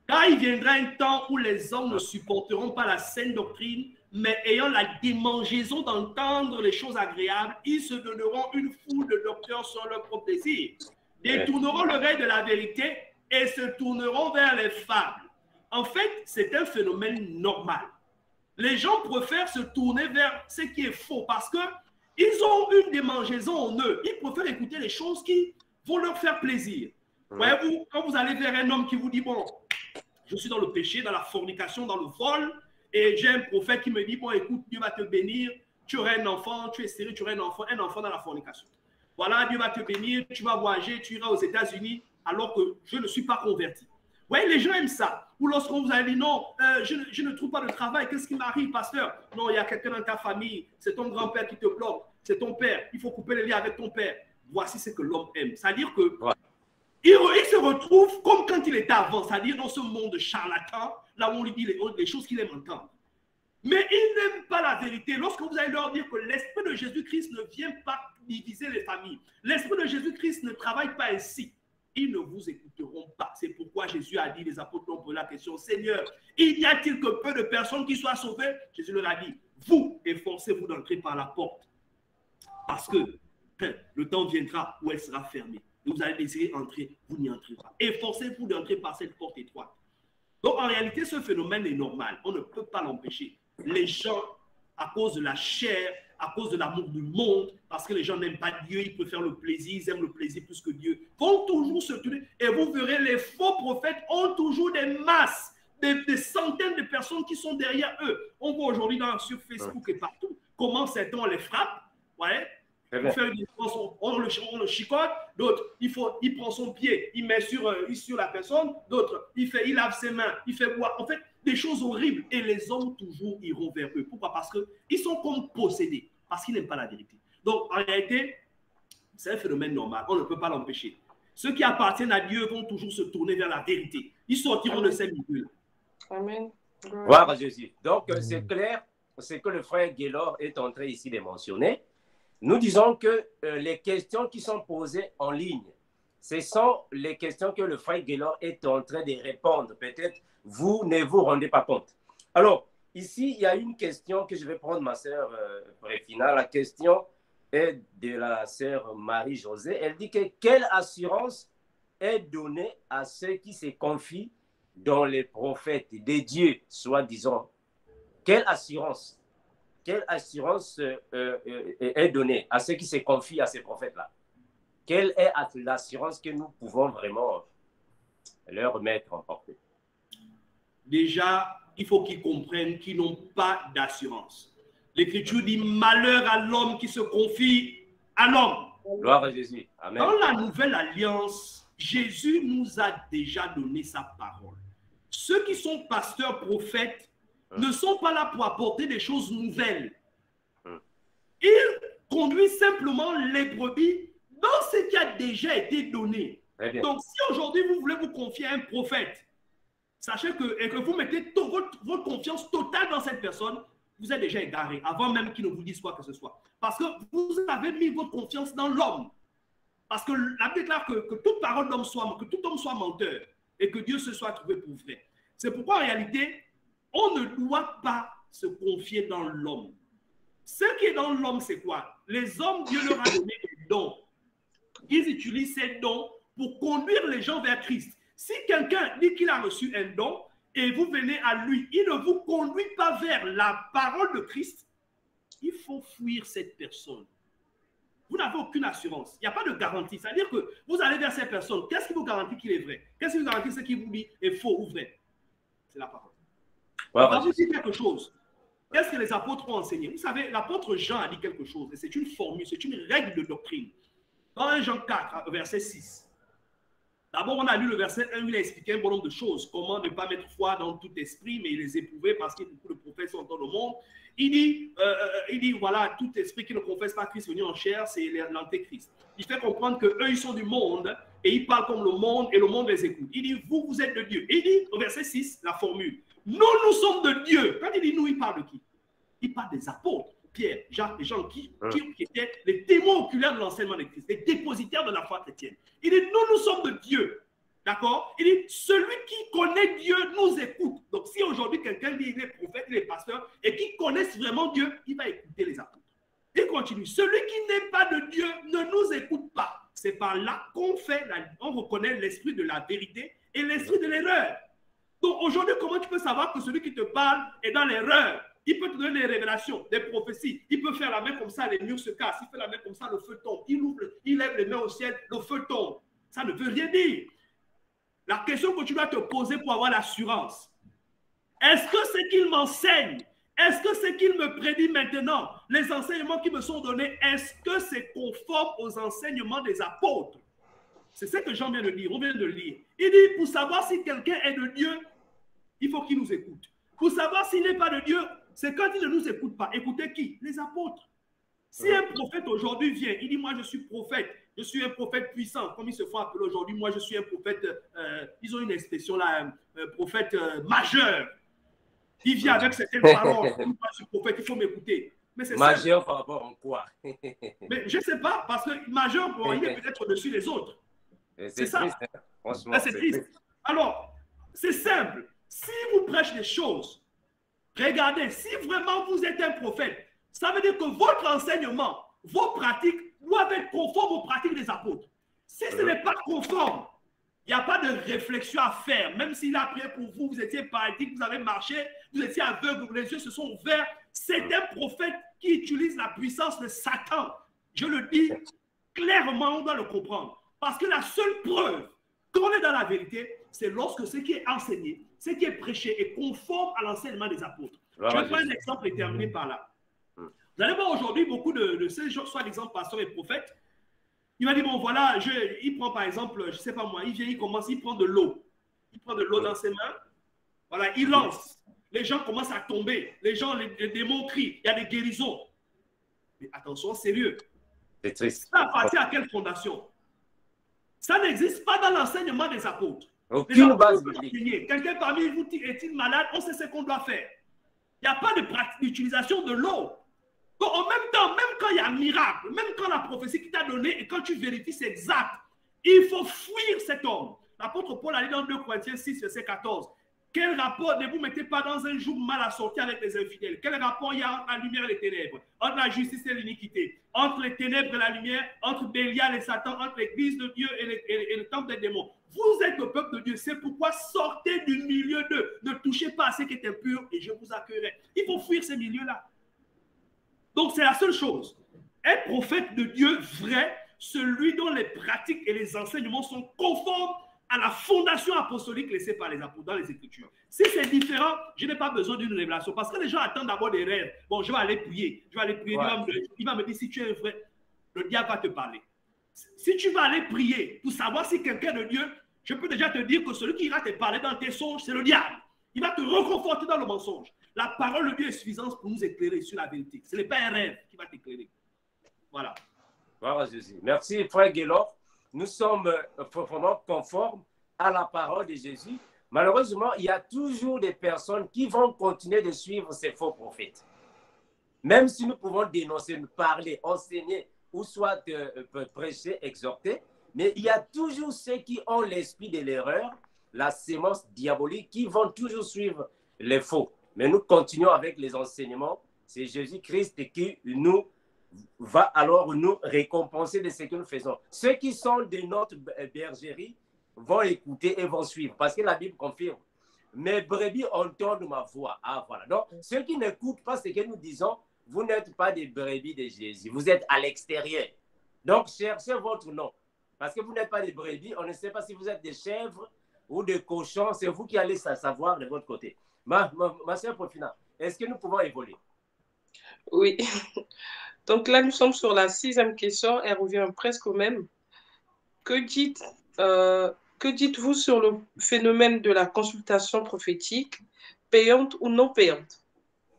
Speaker 4: car il viendra un temps où les hommes ne supporteront pas la saine doctrine, mais ayant la démangeaison d'entendre les choses agréables, ils se donneront une foule de docteurs sur leur propre désir, détourneront l'oreille de la vérité et se tourneront vers les fables. En fait, c'est un phénomène normal. Les gens préfèrent se tourner vers ce qui est faux parce qu'ils ont une démangeaison en eux. Ils préfèrent écouter les choses qui vont leur faire plaisir. Voyez-vous, quand vous allez vers un homme qui vous dit, bon, je suis dans le péché, dans la fornication, dans le vol, et j'ai un prophète qui me dit, bon, écoute, Dieu va te bénir, tu auras un enfant, tu es stérile, tu auras un enfant dans la fornication. Voilà, Dieu va te bénir, tu vas voyager, tu iras aux États-Unis, alors que je ne suis pas converti. Vous voyez, les gens aiment ça. Ou lorsqu'on vous a dit, non, je ne trouve pas de travail, qu'est-ce qui m'arrive, pasteur? Non, il y a quelqu'un dans ta famille, c'est ton grand-père qui te bloque, c'est ton père, il faut couper les liens avec ton père. Voici ce que l'homme aime. C'est-à-dire que il se retrouve comme quand il était avant, c'est-à-dire dans ce monde charlatan, là où on lui dit les choses qu'il aime entendre. Mais ils n'aiment pas la vérité. Lorsque vous allez leur dire que l'esprit de Jésus-Christ ne vient pas diviser les familles, l'esprit de Jésus-Christ ne travaille pas ainsi, ils ne vous écouteront pas. C'est pourquoi Jésus a dit, les apôtres ont posé la question, Seigneur, y a-t-il que peu de personnes qui soient sauvées? Jésus leur a dit, vous, efforcez-vous d'entrer par la porte. Parce que le temps viendra où elle sera fermée. Et vous allez désirer entrer, vous n'y entrez pas. Efforcez-vous d'entrer par cette porte étroite. Donc en réalité, ce phénomène est normal. On ne peut pas l'empêcher. Les gens, à cause de la chair, à cause de l'amour du monde, parce que les gens n'aiment pas Dieu, ils préfèrent le plaisir, ils aiment le plaisir plus que Dieu, vont toujours se tourner. Et vous verrez, les faux prophètes ont toujours des masses, des centaines de personnes qui sont derrière eux. On voit aujourd'hui sur Facebook et partout comment certains les frappent. Ouais.
Speaker 1: Très bien.
Speaker 4: On le chicote, d'autres, il prend son pied, il met sur la personne, d'autres, il lave ses mains, il fait boire. En fait, des choses horribles. Et les hommes toujours iront vers eux. Pourquoi? Parce qu'ils sont comme possédés, parce qu'ils n'aiment pas la vérité. Donc, en réalité, c'est un phénomène normal. On ne peut pas l'empêcher. Ceux qui appartiennent à Dieu vont toujours se tourner vers la vérité. Ils sortiront de ces milieux.
Speaker 3: Amen.
Speaker 1: Gloire à Jésus. Donc, c'est clair, c'est que le frère Gaylor est en train ici de mentionner. Nous disons que les questions qui sont posées en ligne, ce sont les questions que le frère Gaylor est en train de répondre. Peut-être vous ne vous rendez pas compte. Alors, ici, il y a une question que je vais prendre, ma sœur Préfina. La question est de la sœur Marie-Josée. Elle dit que quelle assurance est donnée à ceux qui se confient dans les prophètes des dieux, soi-disant. Quelle assurance est donnée à ceux qui se confient à ces prophètes-là? Quelle est l'assurance que nous pouvons vraiment leur mettre en portée?
Speaker 4: Déjà, il faut qu'ils comprennent qu'ils n'ont pas d'assurance. L'Écriture dit malheur à l'homme qui se confie à l'homme.
Speaker 1: Gloire à Jésus. Amen.
Speaker 4: Dans la nouvelle alliance, Jésus nous a déjà donné sa parole. Ceux qui sont pasteurs, prophètes, ne sont pas là pour apporter des choses nouvelles. Ils conduisent simplement les brebis dans ce qui a déjà été donné. Donc, si aujourd'hui vous voulez vous confier à un prophète, sachez que vous mettez votre confiance totale dans cette personne, vous êtes déjà égaré avant même qu'il ne vous dise quoi que ce soit. Parce que vous avez mis votre confiance dans l'homme. Parce que la Bible déclare que toute parole d'homme que tout homme soit menteur et que Dieu se soit trouvé pour vrai. C'est pourquoi en réalité, on ne doit pas se confier dans l'homme. Ce qui est dans l'homme, c'est quoi? Les hommes, Dieu leur a donné des dons. Ils utilisent ces dons pour conduire les gens vers Christ. Si quelqu'un dit qu'il a reçu un don et vous venez à lui, il ne vous conduit pas vers la parole de Christ, il faut fuir cette personne. Vous n'avez aucune assurance. Il n'y a pas de garantie. C'est-à-dire que vous allez vers cette personne. Qu'est-ce qui vous garantit qu'il est vrai? Qu'est-ce qui vous garantit ce qu'il vous dit est faux ou vrai? C'est la parole. On va vous dire quelque chose. Qu'est-ce que les apôtres ont enseigné? Vous savez, l'apôtre Jean a dit quelque chose. Et c'est une formule, c'est une règle de doctrine. Dans 1 Jean 4, verset 6. D'abord, on a lu le verset 1, il a expliqué un bon nombre de choses. Comment ne pas mettre foi dans tout esprit, mais les éprouver parce qu'il y a beaucoup de prophètes sont dans le monde. Il dit, voilà, tout esprit qui ne confesse pas Christ venu en chair, c'est l'antéchrist. Il fait comprendre qu'eux, ils sont du monde et ils parlent comme le monde et le monde les écoute. Il dit, vous, vous êtes de Dieu. Il dit, au verset 6, la formule, nous, nous sommes de Dieu. Quand il dit nous, il parle de qui? Il parle des apôtres, Pierre, Jacques, les gens qui étaient les témoins oculaires de l'enseignement de Christ, les dépositaires de la foi chrétienne. Il dit, nous, nous sommes de Dieu. D'accord? Il dit, celui qui connaît Dieu nous écoute. Donc, si aujourd'hui quelqu'un dit il est prophète, il est pasteur, et qui connaissent vraiment Dieu, il va écouter les apôtres. Il continue. Celui qui n'est pas de Dieu ne nous écoute pas. C'est par là qu'on reconnaît l'esprit de la vérité et l'esprit de l'erreur. Donc, aujourd'hui, comment tu peux savoir que celui qui te parle est dans l'erreur? Il peut te donner des révélations, des prophéties. Il peut faire la main comme ça, les murs se cassent. Il fait la main comme ça, le feu tombe. Il lève les mains au ciel, le feu tombe. Ça ne veut rien dire. La question que tu dois te poser pour avoir l'assurance, est-ce que ce qu'il m'enseigne, est-ce que ce qu'il me prédit maintenant, les enseignements qui me sont donnés, est-ce que c'est conforme aux enseignements des apôtres? C'est ce que Jean vient de lire, on vient de le lire. Il dit, pour savoir si quelqu'un est de Dieu, il faut qu'il nous écoute. Pour savoir s'il n'est pas de Dieu, c'est quand il ne nous écoute pas. Écoutez qui? Les apôtres. Si un prophète aujourd'hui vient, il dit, moi je suis prophète, je suis un prophète puissant, comme ils se font appeler aujourd'hui, moi je suis un prophète, ils ont une expression là, prophète majeur. Il vient avec certaines paroles, moi je suis prophète, il faut m'écouter. Mais c'est
Speaker 1: majeur par rapport à quoi?
Speaker 4: Mais je ne sais pas, parce que majeur, bon, il est peut-être au-dessus des autres. C'est ça.
Speaker 1: Triste, hein? Franchement,
Speaker 4: c'est triste. Alors, c'est simple. Si vous prêchez des choses, regardez, si vraiment vous êtes un prophète, ça veut dire que votre enseignement, vos pratiques doivent être conformes aux pratiques des apôtres. Si ce n'est pas conforme, il n'y a pas de réflexion à faire. Même s'il a prié pour vous, vous étiez paralytique, vous avez marché, vous étiez aveugle, les yeux se sont ouverts. C'est un prophète qui utilise la puissance de Satan. Je le dis clairement, on doit le comprendre. Parce que la seule preuve qu'on est dans la vérité, c'est lorsque ce qui est enseigné, ce qui est prêché est conforme à l'enseignement des apôtres. Je vais prendre un exemple et terminer par là. Vous allez voir aujourd'hui beaucoup de ces gens, soi-disant pasteurs et prophètes. Il va dire, bon voilà, il prend par exemple, je ne sais pas moi, il vient, il commence, il prend de l'eau. Il prend de l'eau dans ses mains. Voilà, il lance. Les gens commencent à tomber. Les gens, les démons crient. Il y a des guérisons. Mais attention, sérieux.
Speaker 1: C'est triste.
Speaker 4: Ça appartient à quelle fondation? Ça n'existe pas dans l'enseignement des apôtres.
Speaker 1: Aucune base biblique.
Speaker 4: Quelqu'un parmi vous est-il malade? On sait ce qu'on doit faire. Il n'y a pas de pratique d'utilisation de l'eau. Donc, en même temps, même quand il y a un miracle, même quand la prophétie qui t'a donnée et quand tu vérifies c'est exact, il faut fuir cet homme. L'apôtre Paul a dit dans 2 Corinthiens 6, verset 14, quel rapport ne vous mettez pas dans un jour mal assorti avec les infidèles? Quel rapport il y a entre la lumière et les ténèbres, entre la justice et l'iniquité, entre les ténèbres et la lumière, entre Bélial et Satan, entre l'église de Dieu et le temple des démons? Vous êtes le peuple de Dieu, c'est pourquoi sortez du milieu d'eux. Ne touchez pas à ce qui est impur et je vous accueillerai. Il faut fuir ces milieux-là. Donc c'est la seule chose. Un prophète de Dieu vrai, celui dont les pratiques et les enseignements sont conformes à la fondation apostolique laissée par les apôtres dans les Écritures. Si c'est différent, je n'ai pas besoin d'une révélation parce que les gens attendent d'abord des rêves. Bon, je vais aller prier. Je vais aller prier. Ouais. Il va me dire si tu es vrai. Le diable va te parler. Si tu vas aller prier pour savoir si quelqu'un de Dieu, je peux déjà te dire que celui qui ira te parler dans tes songes, c'est le diable. Il va te reconforter dans le mensonge. La parole de Dieu est suffisante pour nous éclairer sur la vérité. Ce n'est pas un rêve qui va t'éclairer. Voilà.
Speaker 1: Voilà, Jésus. Merci, frère Guélor. Nous sommes vraiment conformes à la parole de Jésus. Malheureusement, il y a toujours des personnes qui vont continuer de suivre ces faux prophètes. Même si nous pouvons dénoncer, nous parler, enseigner, ou soit prêcher, exhorter, mais il y a toujours ceux qui ont l'esprit de l'erreur, la sémence diabolique, qui vont toujours suivre les faux. Mais nous continuons avec les enseignements. C'est Jésus-Christ qui nous va alors nous récompenser de ce que nous faisons. Ceux qui sont de notre bergerie vont écouter et vont suivre, parce que la Bible confirme. Mes brebis entendent ma voix. Ah, voilà. Donc, ceux qui n'écoutent pas ce que nous disons, vous n'êtes pas des brebis de Jésus. Vous êtes à l'extérieur. Donc, cherchez votre nom. Parce que vous n'êtes pas des brebis. On ne sait pas si vous êtes des chèvres ou des cochons. C'est vous qui allez savoir de votre côté. Ma soeur Profina, est-ce que nous pouvons évoluer?
Speaker 3: Oui. Donc là, nous sommes sur la 6e question. Elle revient presque au même. Que dites-vous sur le phénomène de la consultation prophétique, payante ou non payante?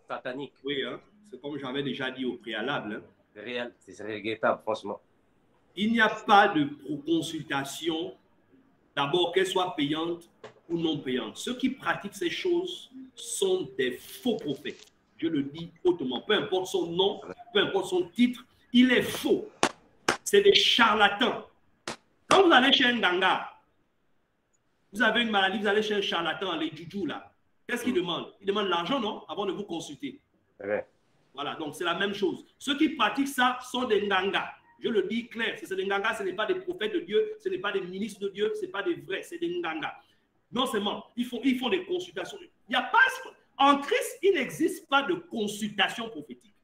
Speaker 1: Satanique.
Speaker 4: Oui, hein? C'est comme j'avais déjà dit au préalable. Hein?
Speaker 1: C'est réel, c'est regrettable, franchement.
Speaker 4: Il n'y a pas de consultation, d'abord qu'elle soit payante ou non payante. Ceux qui pratiquent ces choses sont des faux prophètes. Je le dis hautement. Peu importe son nom, peu importe son titre, il est faux. C'est des charlatans. Quand vous allez chez un ganga, vous avez une maladie, vous allez chez un charlatan, les juju là. Qu'est-ce qu'il demande? Il demande l'argent, non? Avant de vous consulter.
Speaker 1: Ouais.
Speaker 4: Voilà, donc c'est la même chose. Ceux qui pratiquent ça sont des ngangas. Je le dis clair, si c'est des ngangas, ce n'est pas des prophètes de Dieu, ce n'est pas des ministres de Dieu, ce n'est pas des vrais, c'est des ngangas. Non seulement, ils font des consultations. Il n'y a pas, en Christ, il n'existe pas de consultation prophétique.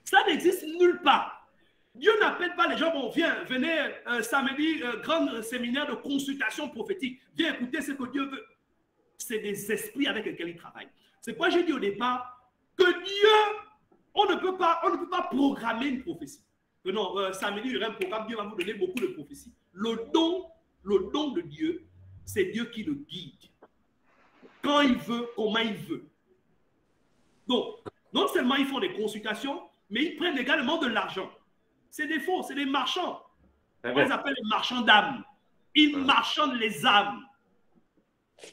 Speaker 4: Ça n'existe nulle part. Dieu n'appelle pas les gens, bon, venez samedi, grand séminaire de consultation prophétique. Viens écouter ce que Dieu veut. C'est des esprits avec lesquels il travaille. C'est pourquoi j'ai dit au départ que Dieu, on ne peut pas programmer une prophétie. Que non, samedi, il y aura un programme, Dieu va vous donner beaucoup de prophéties. Le don de Dieu, c'est Dieu qui le guide. Quand il veut, comment il veut. Donc, non seulement ils font des consultations, mais ils prennent également de l'argent. C'est des faux, c'est des marchands. On les appelle les marchands d'âmes. Ils marchandent les âmes.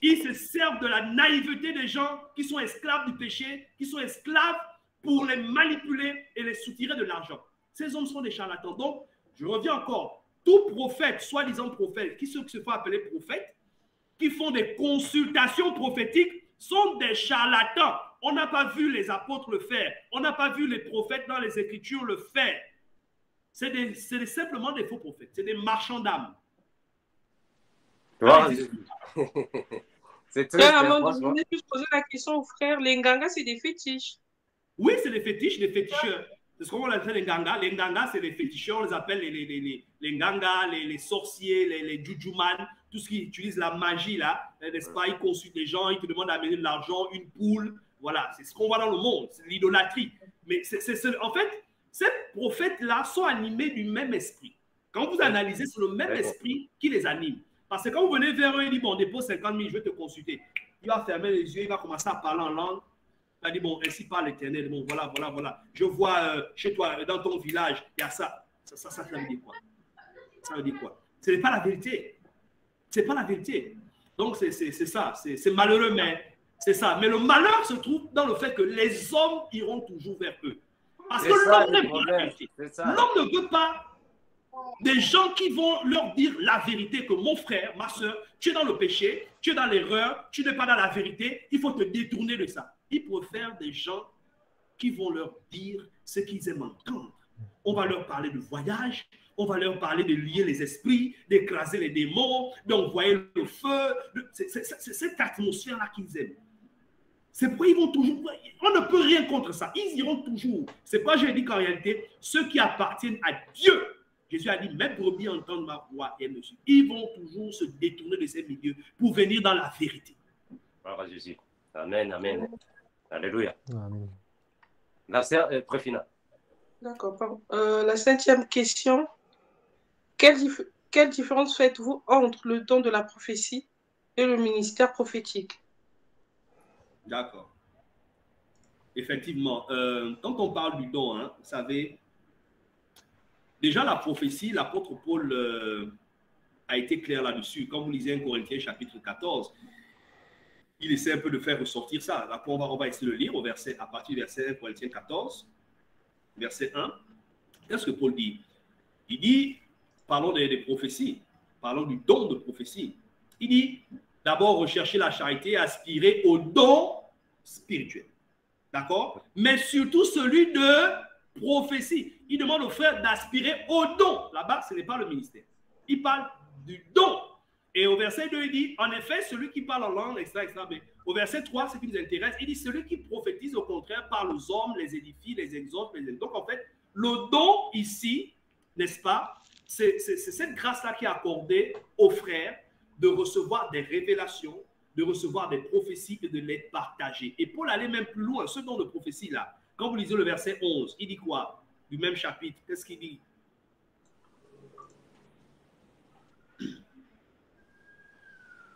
Speaker 4: Ils se servent de la naïveté des gens qui sont esclaves du péché, qui sont esclaves pour les manipuler et les soutirer de l'argent. Ces hommes sont des charlatans. Donc, je reviens encore. Tout prophète, soi-disant prophète, qui se font appeler prophètes, qui font des consultations prophétiques, sont des charlatans. On n'a pas vu les apôtres le faire. On n'a pas vu les prophètes dans les Écritures le faire. C'est simplement des faux prophètes. C'est des marchands d'âmes.
Speaker 1: C'est très
Speaker 3: à un moment donné, je posais la question aux frères, les ngangas, c'est des fétiches.
Speaker 4: Oui, c'est des fétiches, des féticheurs. C'est ce qu'on appelle les ngangas. Les ngangas, c'est des féticheurs. On les appelle les ngangas, les sorciers, les jujuman, tout ce qui utilise la magie, là. N'est-ce pas? Ils consultent les gens, ils te demandent d'amener de l'argent, une poule, Voilà, c'est ce qu'on voit dans le monde, c'est l'idolâtrie. Mais en fait, ces prophètes-là sont animés du même esprit. Quand vous analysez, c'est le même esprit qui les anime. Parce que quand vous venez vers eux, il dit, bon, dépose 50 000, je vais te consulter. Il va fermer les yeux, il va commencer à parler en langue. Il va dire, bon, ainsi parle l'Éternel. Bon, voilà. Je vois chez toi, dans ton village, il y a ça. Ça veut dire quoi? Ça veut dire quoi? Ce n'est pas la vérité. Ce n'est pas la vérité. Donc, c'est ça. C'est malheureux, mais c'est ça. Mais le malheur se trouve dans le fait que les hommes iront toujours vers eux. Parce que l'homme n'aime pas la vérité. L'homme ne veut pas des gens qui vont leur dire la vérité, que mon frère, ma soeur, tu es dans le péché, tu es dans l'erreur, tu n'es pas dans la vérité, il faut te détourner de ça. Ils préfèrent des gens qui vont leur dire ce qu'ils aiment entendre. On va leur parler de voyage, on va leur parler de lier les esprits, d'écraser les démons, d'envoyer le feu. C'est cette atmosphère-là qu'ils aiment. C'est pourquoi ils vont toujours... On ne peut rien contre ça. Ils iront toujours. C'est pourquoi j'ai dit qu'en réalité, ceux qui appartiennent à Dieu, Jésus a dit, mes brebis entendent ma voix et me suivent. Ils vont toujours se détourner de ces milieux pour venir dans la vérité.
Speaker 1: Voilà Jésus. Amen, amen. Alléluia.
Speaker 2: Amen.
Speaker 1: La sœur Préfina.
Speaker 3: D'accord, pardon. La 5e question. Quelle différence faites-vous entre le don de la prophétie et le ministère prophétique?
Speaker 4: D'accord. Effectivement, quand on parle du don, hein, vous savez, déjà la prophétie, l'apôtre Paul a été clair là-dessus. Quand vous lisez 1 Corinthiens chapitre 14, il essaie un peu de faire ressortir ça. Là, on va essayer de le lire à partir du verset 1 Corinthiens 14, verset 1. Qu'est-ce que Paul dit? Il dit, parlons des prophéties, parlons du don de prophétie. Il dit, d'abord, rechercher la charité, aspirer au don spirituel. D'accord? Mais surtout celui de prophétie. Il demande aux frères d'aspirer au don. Là-bas, ce n'est pas le ministère. Il parle du don. Et au verset 2, il dit, en effet, celui qui parle en langue, etc., etc. Mais au verset 3, ce qui nous intéresse, il dit, celui qui prophétise, au contraire, parle aux hommes, les édifie, les exhorte, les aide. Donc, en fait, le don ici, n'est-ce pas, c'est cette grâce-là qui est accordée aux frères de recevoir des révélations, de recevoir des prophéties et de les partager. Et Paul allait même plus loin, ce don de prophétie-là. Quand vous lisez le verset 11, il dit quoi? Du même chapitre, qu'est-ce qu'il dit?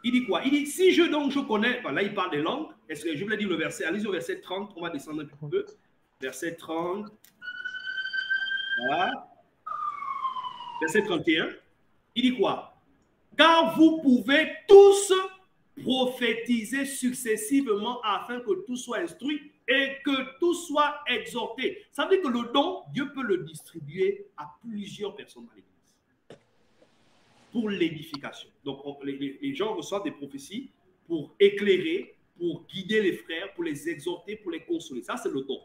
Speaker 4: Il dit quoi? Il dit, si je connais, là il parle des langues, est-ce que je voulais dire le verset, allez-y au verset 30, on va descendre un petit peu. Verset 30, voilà. Verset 31, il dit quoi? Car vous pouvez tous prophétiser successivement afin que tout soit instruit et que tout soit exhorté. Ça veut dire que le don, Dieu peut le distribuer à plusieurs personnes dans l'Église pour l'édification. Donc, les gens reçoivent des prophéties pour éclairer, pour guider les frères, pour les exhorter, pour les consoler. Ça, c'est le don.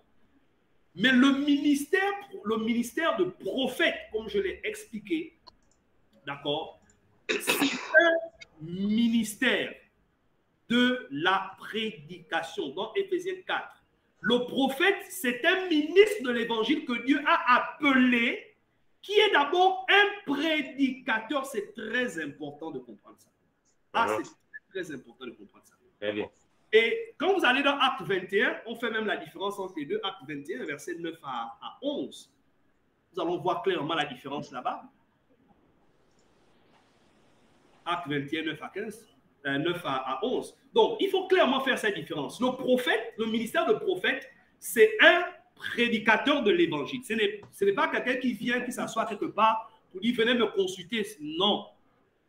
Speaker 4: Mais le ministère de prophète, comme je l'ai expliqué, d'accord, c'est un ministère de la prédication dans Éphésiens 4. Le prophète, c'est un ministre de l'évangile que Dieu a appelé, qui est d'abord un prédicateur. C'est très important de comprendre ça. Ah, c'est très important de comprendre ça.
Speaker 1: Très bien.
Speaker 4: Et quand vous allez dans Acte 21, on fait même la différence entre les deux. Acte 21, verset 9 à 11. Nous allons voir clairement la différence là-bas. Acte 21, 9 à 15. 9 à 11. Donc, il faut clairement faire cette différence. Le prophète, le ministère de prophète, c'est un prédicateur de l'évangile. Ce n'est pas quelqu'un qui vient, qui s'assoit quelque part pour dire, venez me consulter. Non.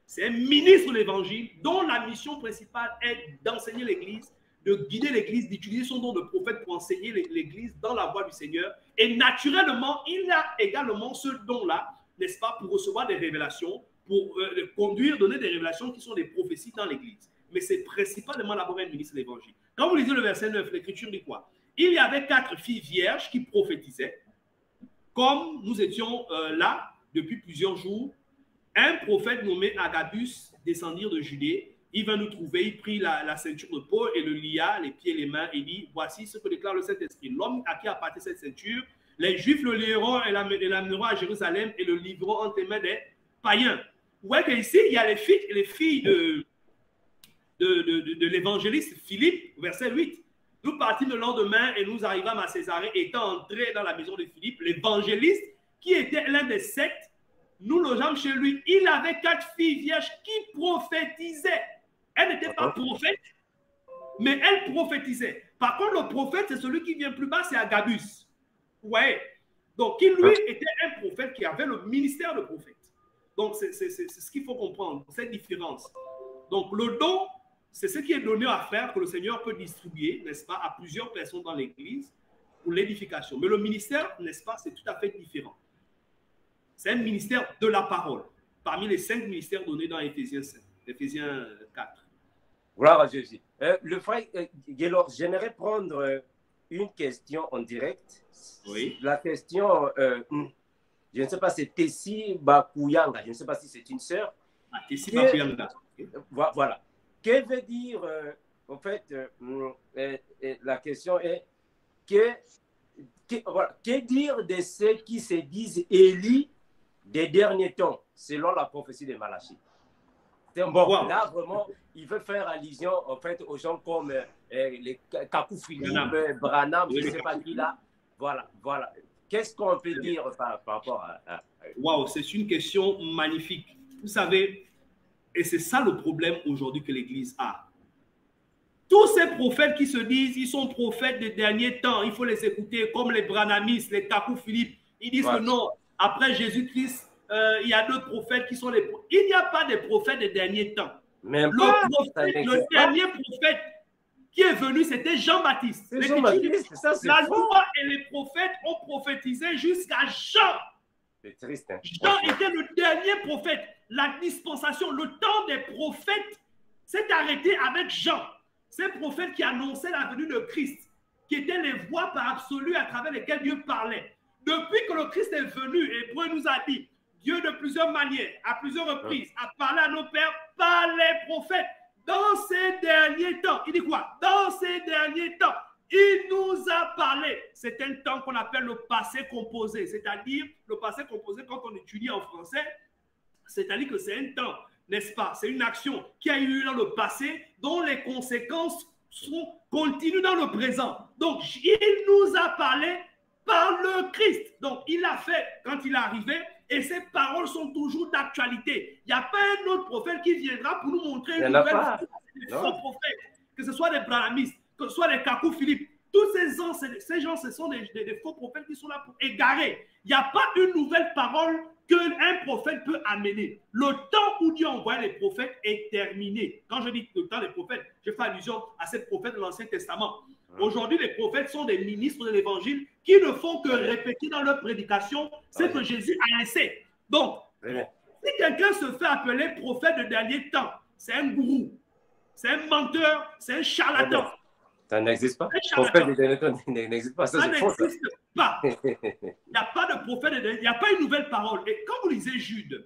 Speaker 4: C'est un ministre de l'évangile dont la mission principale est d'enseigner l'église, de guider l'église, d'utiliser son don de prophète pour enseigner l'église dans la voie du Seigneur. Et naturellement, il a également ce don-là, n'est-ce pas, pour recevoir des révélations, pour conduire, donner des révélations qui sont des prophéties dans l'église. Mais c'est principalement d'abord un ministre de l'évangile. Quand vous lisez le verset 9, l'écriture dit quoi? Il y avait 4 filles vierges qui prophétisaient. Comme nous étions là depuis plusieurs jours, un prophète nommé Agabus descendit de Judée. Il vint nous trouver, il prit la ceinture de Paul et le lia, les pieds et les mains, et dit, voici ce que déclare le Saint-Esprit. L'homme à qui appartient cette ceinture, les Juifs le lieront et l'amèneront à Jérusalem et le livreront entre les mains des païens. Vous voyez qu'ici, il y a les filles de l'évangéliste Philippe, verset 8. Nous partîmes le lendemain et nous arrivâmes à Césarée, étant entrés dans la maison de Philippe, l'évangéliste, qui était l'un des 7. Nous logeâmes chez lui. Il avait 4 filles vierges qui prophétisaient. Elles n'étaient pas prophètes, mais elles prophétisaient. Par contre, le prophète, c'est celui qui vient plus bas, c'est Agabus. Ouais. Donc, qui lui était un prophète qui avait le ministère de prophète. Donc, c'est ce qu'il faut comprendre, cette différence. Donc, le don, c'est ce qui est donné à faire, que le Seigneur peut distribuer, n'est-ce pas, à plusieurs personnes dans l'Église pour l'édification. Mais le ministère, n'est-ce pas, c'est tout à fait différent. C'est un ministère de la parole, parmi les 5 ministères donnés dans Éphésiens 4.
Speaker 1: Gloire à Jésus. Le frère Guélor, j'aimerais prendre une question en direct.
Speaker 4: Oui.
Speaker 1: La question, je ne sais pas, c'est Tessie Bakuyanga. Je ne sais pas si c'est une sœur.
Speaker 4: Ah, Tessie Bakuyanga.
Speaker 1: Voilà. Que veut dire, en fait, la question est, que dire de ceux qui se disent Élie des derniers temps, selon la prophétie de Malachie? Bon, là, vraiment, il veut faire allusion, en fait, aux gens comme les Kakou Philippe, Branham, je ne sais pas qui là. Voilà. Qu'est-ce qu'on peut dire par rapport à...
Speaker 4: Waouh, c'est une question magnifique. Vous savez, et c'est ça le problème aujourd'hui que l'Église a. Tous ces prophètes qui se disent, ils sont prophètes des derniers temps, il faut les écouter, comme les Branhamistes, les Kakou Philippe. Ils disent que non, après Jésus-Christ, il y a d'autres prophètes qui sont les prophètes. Il n'y a pas de prophètes des derniers temps. Le dernier prophète qui est venu, c'était Jean-Baptiste. La loi et les prophètes ont prophétisé jusqu'à Jean.
Speaker 1: C'est triste. Hein?
Speaker 4: Jean était le dernier prophète. La dispensation, le temps des prophètes s'est arrêté avec Jean. Ces prophètes qui annonçaient la venue de Christ, qui étaient les voix par absolu à travers lesquelles Dieu parlait. Depuis que le Christ est venu, Hébreu nous a dit, Dieu de plusieurs manières, à plusieurs reprises, a parlé à nos pères par les prophètes. Dans ces derniers temps, il dit quoi? Dans ces derniers temps, il nous a parlé. C'est un temps qu'on appelle le passé composé. C'est-à-dire, le passé composé, quand on étudie en français, c'est-à-dire que c'est un temps, n'est-ce pas? C'est une action qui a eu lieu dans le passé, dont les conséquences continuent dans le présent. Donc, il nous a parlé par le Christ. Donc, il a fait quand il est arrivé, et ces paroles sont toujours d'actualité. Il n'y a pas un autre prophète qui viendra pour nous montrer une nouvelle faux prophète, que ce soit des Branhamistes, que ce soit des Kakou Philippe. Tous ces gens, ce sont des faux prophètes qui sont là pour égarer. Il n'y a pas une nouvelle parole qu'un prophète peut amener. Le temps où Dieu envoie les prophètes est terminé. Quand je dis le temps des prophètes, je fais allusion à ces prophètes de l'Ancien Testament. Aujourd'hui, les prophètes sont des ministres de l'Évangile qui ne font que répéter dans leur prédication ce que Jésus a laissé. Donc, si quelqu'un se fait appeler prophète de dernier temps, c'est un gourou, c'est un menteur, c'est un charlatan.
Speaker 1: Ça n'existe pas. Prophète de dernier temps n'existe pas.
Speaker 4: Ça n'existe pas. Il n'y a pas de prophète de dernier temps. Il n'y a pas une nouvelle parole. Et quand vous lisez Jude,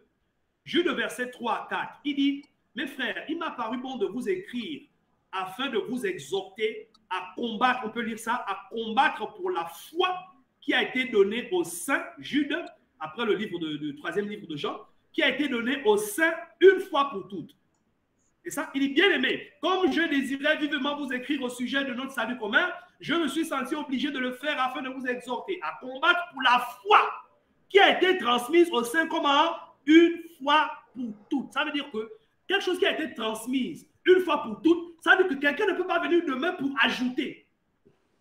Speaker 4: verset 3 à 4, il dit, mes frères, il m'a paru bon de vous écrire afin de vous exhorter à combattre, on peut lire ça, à combattre pour la foi qui a été donnée aux saints, Jude, après le troisième livre de Jean, qui a été donnée aux saints une fois pour toutes. Et ça, il est bien aimé. Comme je désirais vivement vous écrire au sujet de notre salut commun, je me suis senti obligé de le faire afin de vous exhorter à combattre pour la foi qui a été transmise aux saints comment? Une fois pour toutes. Ça veut dire que quelque chose qui a été transmise une fois pour toutes, ça veut dire que quelqu'un ne peut pas venir demain pour ajouter.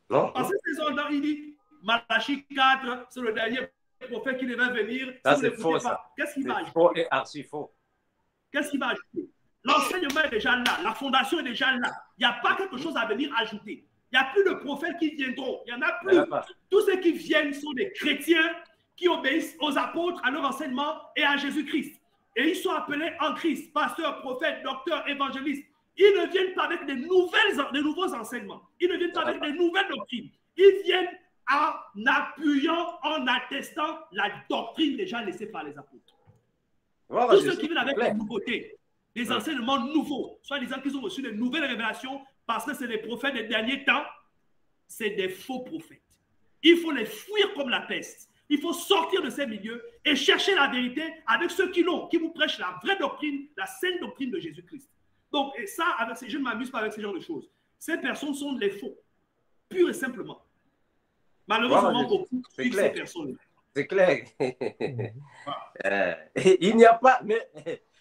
Speaker 1: Non.
Speaker 4: Parce que ces ordres, il dit, Malachie 4, c'est le dernier prophète qui devait venir.
Speaker 1: Ça, c'est faux, ça.
Speaker 4: Qu'est-ce qu'il va ajouter?
Speaker 1: Faux et archi faux.
Speaker 4: Qu'est-ce qu'il va ajouter? L'enseignement est déjà là, la fondation est déjà là. Il n'y a pas quelque chose à venir ajouter. Il n'y a plus de prophètes qui viendront. Il n'y en a plus. Tous ceux qui viennent sont des chrétiens qui obéissent aux apôtres, à leur enseignement et à Jésus-Christ. Et ils sont appelés en Christ, pasteurs, prophètes, docteurs, évangélistes. Ils ne viennent pas avec de nouveaux enseignements. Ils ne viennent pas avec de nouvelles doctrines. Ils viennent en appuyant, en attestant la doctrine déjà laissée par les apôtres. Tous ceux qui viennent avec des nouveautés, des enseignements nouveaux, soit disant qu'ils ont reçu de nouvelles révélations parce que c'est des prophètes des derniers temps, c'est des faux prophètes. Il faut les fuir comme la peste. Il faut sortir de ces milieux et chercher la vérité avec ceux qui l'ont, qui vous prêchent la vraie doctrine, la saine doctrine de Jésus-Christ. Donc, et ça, je ne m'amuse pas avec ce genre de choses. Ces personnes sont les faux. pur et simplement. Malheureusement, beaucoup suivent ces personnes.
Speaker 1: C'est clair.
Speaker 4: Voilà.
Speaker 1: Il n'y a pas, mais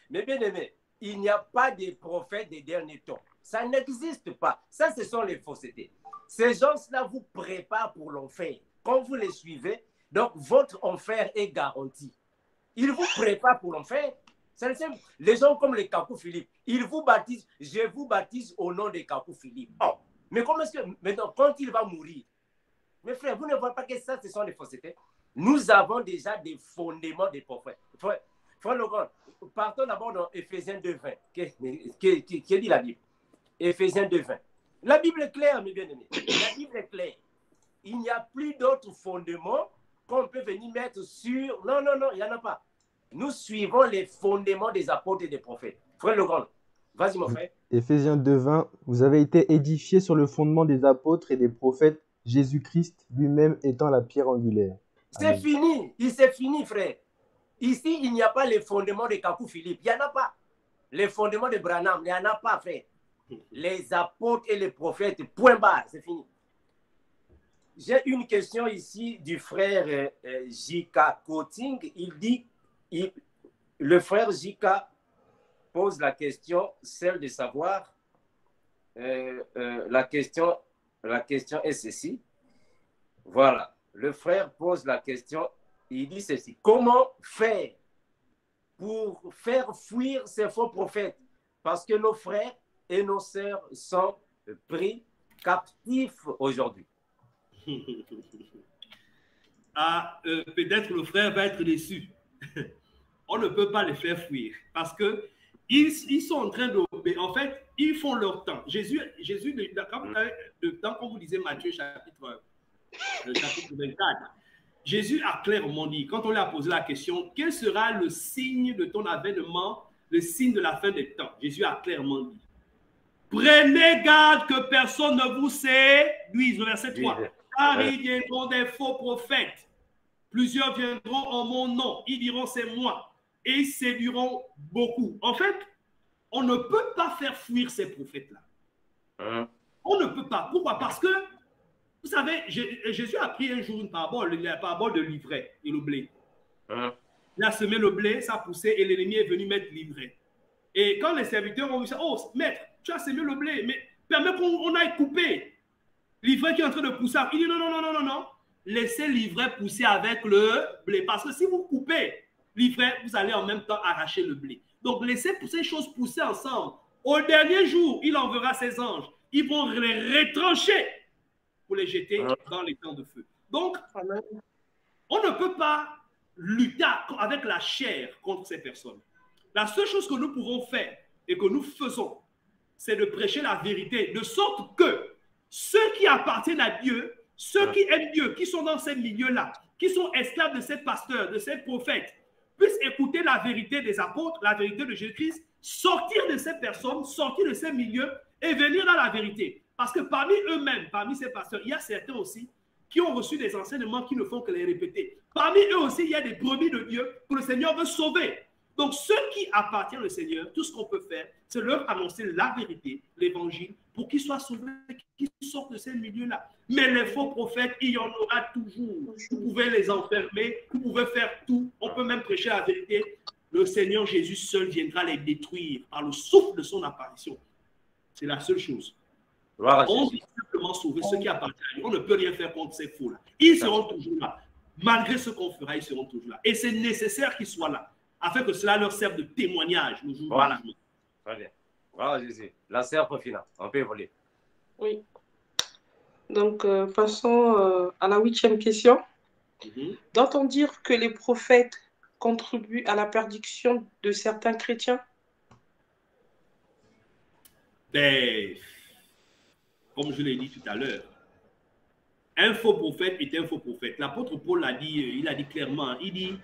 Speaker 1: bien aimé, il n'y a pas de prophètes des derniers temps. Ça n'existe pas. Ça, ce sont les faussetés. Ces gens-là vous préparent pour l'enfer. Quand vous les suivez, donc votre enfer est garanti. Ils vous préparent pour l'enfer. Les gens comme les Kakou Philippe, ils vous baptisent, je vous baptise au nom de Kakou Philippe. Oh, mais comment est-ce que, maintenant, quand il va mourir, mes frères, vous ne voyez pas que ça, ce sont des faussetés. Nous avons déjà des fondements des prophètes. Frère Logan, partons d'abord dans Éphésiens 2:20. Qu'est-ce dit la Bible? Éphésiens 2:20. La Bible est claire, mes bien-aimés. La Bible est claire. Il n'y a plus d'autres fondements qu'on peut venir mettre sur... Non, il n'y en a pas. Nous suivons les fondements des apôtres et des prophètes. Frère Logan, vas-y mon frère.
Speaker 2: Éphésiens 2:20. Vous avez été édifiés sur le fondement des apôtres et des prophètes, Jésus-Christ lui-même étant la pierre angulaire.
Speaker 1: C'est fini. C'est fini, frère. Ici, il n'y a pas les fondements de Kakou Philippe. Il n'y en a pas. Les fondements de Branham, il n'y en a pas, frère. Les apôtres et les prophètes, point barre, c'est fini. J'ai une question ici du frère J.K. Coating. Il dit, le frère J.K. pose la question, celle de savoir, la question est ceci. Voilà. Le frère pose la question, il dit ceci. Comment faire pour faire fuir ces faux prophètes? Parce que nos frères et nos sœurs sont pris captifs aujourd'hui.
Speaker 4: Peut-être le frère va être déçu. On ne peut pas les faire fuir parce que ils sont en train de... En fait, ils font leur temps. Jésus quand vous lisez Matthieu chapitre 24, Jésus a clairement dit, quand on lui a posé la question, quel sera le signe de ton avènement, le signe de la fin des temps? Jésus a clairement dit, prenez garde que personne ne vous séduise. Verset 3. Car ils viendront des faux prophètes. Plusieurs viendront en mon nom. Ils diront c'est moi. Et ils séduiront beaucoup. En fait, on ne peut pas faire fuir ces prophètes-là. On ne peut pas. Pourquoi? Parce que, vous savez, Jésus a pris un jour une parabole, la parabole de l'ivraie et le blé. Il a semé le blé, ça a poussé et l'ennemi est venu mettre l'ivraie. Et quand les serviteurs ont vu ça, oh, maître, tu as semé le blé, mais permets qu'on aille couper l'ivraie qui est en train de pousser. Il dit non. Laissez l'ivraie pousser avec le blé. Parce que si vous coupez l'ivraie, vous allez en même temps arracher le blé. Donc, laissez ces choses pousser ensemble. Au dernier jour, il enverra ses anges. Ils vont les retrancher pour les jeter dans les camps de feu. Donc, on ne peut pas lutter avec la chair contre ces personnes. La seule chose que nous pouvons faire et que nous faisons, c'est de prêcher la vérité, de sorte que ceux qui appartiennent à Dieu, ceux qui aiment Dieu, qui sont dans ces milieux-là, qui sont esclaves de ces pasteurs, de ces prophètes, puissent écouter la vérité des apôtres, la vérité de Jésus-Christ, sortir de ces personnes, sortir de ces milieux et venir dans la vérité. Parce que parmi eux-mêmes, parmi ces pasteurs, il y a certains aussi qui ont reçu des enseignements qui ne font que les répéter. Parmi eux aussi, il y a des brebis de Dieu que le Seigneur veut sauver. Donc, ceux qui appartiennent au Seigneur, tout ce qu'on peut faire, c'est leur annoncer la vérité, l'évangile, pour qu'ils soient sauvés, qu'ils sortent de ces milieux-là. Mais les faux prophètes, il y en aura toujours. Vous pouvez les enfermer, vous pouvez faire tout. On peut même prêcher la vérité. Le Seigneur Jésus seul viendra les détruire par le souffle de son apparition. C'est la seule chose.
Speaker 1: Voilà,
Speaker 4: on peut simplement sauver ceux qui appartiennent à lui. On ne peut rien faire contre ces faux-là. Ils seront toujours là. Malgré ce qu'on fera, ils seront toujours là. Et c'est nécessaire qu'ils soient là, afin que cela leur serve de témoignage le jour
Speaker 1: voilà.
Speaker 4: du jugement.
Speaker 1: Très bien. Voilà, Jésus. La serpe finale. On peut évoluer.
Speaker 3: Oui. Donc, passons à la 8e question. Doit-on dire que les prophètes contribuent à la perdition de certains chrétiens?
Speaker 4: Ben, comme je l'ai dit tout à l'heure, un faux prophète est un faux prophète. L'apôtre Paul l'a dit, il a dit clairement, il dit,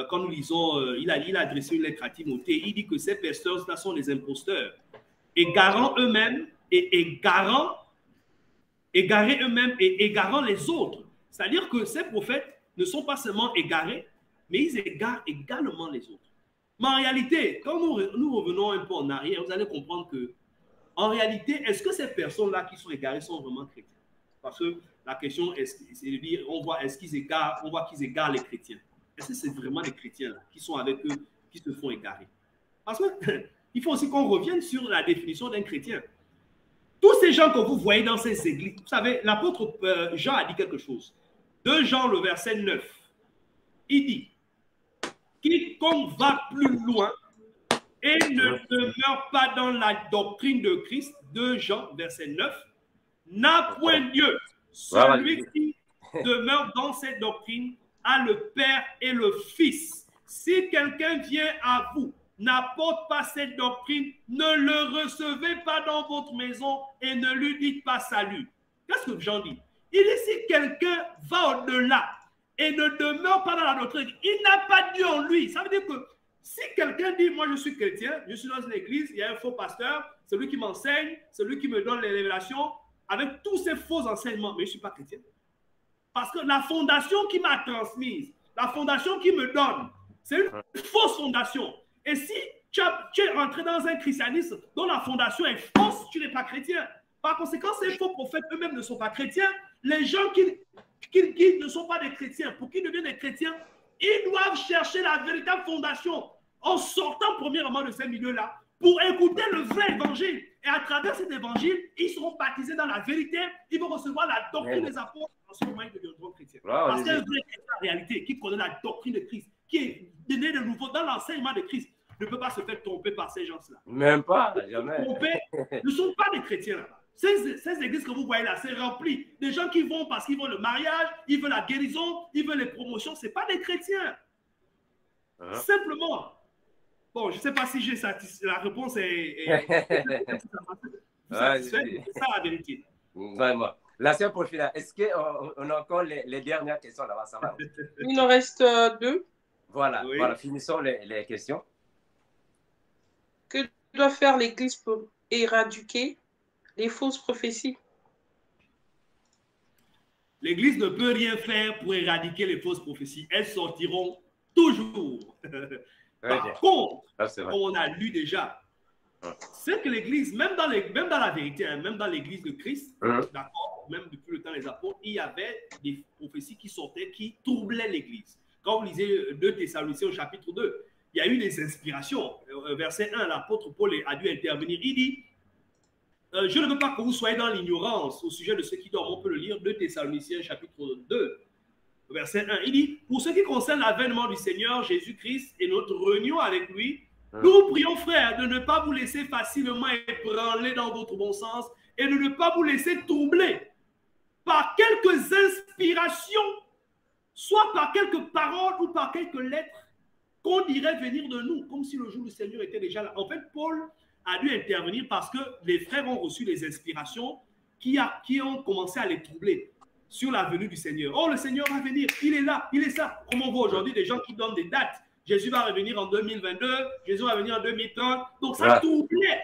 Speaker 4: quand nous lisons, il a adressé une lettre à Timothée, il dit que ces personnes-là sont des imposteurs, égarant eux-mêmes et égarant eux-mêmes et égarant les autres. C'est-à-dire que ces prophètes ne sont pas seulement égarés, mais ils égarent également les autres. Mais en réalité, quand nous revenons un peu en arrière, vous allez comprendre que, en réalité, est-ce que ces personnes-là qui sont égarées sont vraiment chrétiens? Parce que la question, c'est de dire, on voit qu'ils égarent les chrétiens. Est-ce que c'est vraiment les chrétiens là, qui sont avec eux, qui se font égarer? Parce qu'il faut aussi qu'on revienne sur la définition d'un chrétien. Tous ces gens que vous voyez dans ces églises, vous savez, l'apôtre Jean a dit quelque chose. 2 Jean, le verset 9, il dit, quiconque va plus loin et ne demeure pas dans la doctrine de Christ, 2 Jean, verset 9, n'a point Dieu. Celui qui demeure dans cette doctrine a le Père et le Fils. Si quelqu'un vient à vous, n'apporte pas cette doctrine, ne le recevez pas dans votre maison et ne lui dites pas salut. Qu'est-ce que Jean dit? Il dit si quelqu'un va au-delà et ne demeure pas dans la doctrine, il n'a pas Dieu en lui. Ça veut dire que si quelqu'un dit, moi je suis chrétien, je suis dans une église, il y a un faux pasteur, celui qui m'enseigne, celui qui me donne les révélations, avec tous ces faux enseignements, mais je ne suis pas chrétien. Parce que la fondation qui m'a transmise, la fondation qui me donne, c'est une fausse fondation. Et si tu es rentré dans un christianisme dont la fondation est fausse, tu n'es pas chrétien. Par conséquent, ces faux prophètes eux-mêmes ne sont pas chrétiens. Les gens qu'ils guident ne sont pas des chrétiens. Pour qu'ils deviennent des chrétiens, ils doivent chercher la véritable fondation en sortant premièrement de ces milieux-là pour écouter le vrai évangile. Et à travers cet évangile, ils seront baptisés dans la vérité. Ils vont recevoir la doctrine des apôtres. En ce moment, ils deviendront chrétiens. Parce qu'un vrai chrétien en réalité, qui connaît la doctrine de Christ, qui est né de nouveau dans l'enseignement de Christ, ne peut pas se faire tromper par ces gens-là.
Speaker 1: Même pas, jamais.
Speaker 4: Tromper, ne sont pas des chrétiens là-bas. Ces églises que vous voyez là, c'est rempli. Des gens qui vont parce qu'ils veulent le mariage, ils veulent la guérison, ils veulent les promotions. Ce n'est pas des chrétiens. Simplement. Bon, je ne sais pas si j'ai satisfait. La réponse est satisfaite. C'est ça la vérité.
Speaker 1: Vraiment. La sœur Porphyra, est-ce qu'on a encore les dernières questions là-bas? Ça va?
Speaker 3: Il en reste 2.
Speaker 1: Voilà, oui. Voilà, finissons les questions.
Speaker 3: Que doit faire l'Église pour éradiquer les fausses prophéties?
Speaker 4: L'Église ne peut rien faire pour éradiquer les fausses prophéties. Elles sortiront toujours. Par contre, comme on a lu déjà, c'est que l'Église, même dans la vérité, hein, même dans l'Église de Christ, d'accord, même depuis le temps des apôtres, il y avait des prophéties qui sortaient, qui troublaient l'Église. Quand vous lisez 2 Thessaloniciens au chapitre 2, il y a eu des inspirations. Verset 1, l'apôtre Paul a dû intervenir. Il dit, je ne veux pas que vous soyez dans l'ignorance au sujet de ce qui dorment. On peut le lire, 2 Thessaloniciens chapitre 2, verset 1. Il dit, pour ce qui concerne l'avènement du Seigneur Jésus-Christ et notre réunion avec lui, nous vous prions, frères, de ne pas vous laisser facilement ébranler dans votre bon sens et de ne pas vous laisser troubler par quelques inspirations, soit par quelques paroles ou par quelques lettres qu'on dirait venir de nous, comme si le jour du Seigneur était déjà là. En fait, Paul a dû intervenir parce que les frères ont reçu des inspirations qui ont commencé à les troubler sur la venue du Seigneur. Oh, le Seigneur va venir, il est là, il est ça. Comme on voit aujourd'hui des gens qui donnent des dates. Jésus va revenir en 2022, Jésus va venir en 2030. Donc ça troublait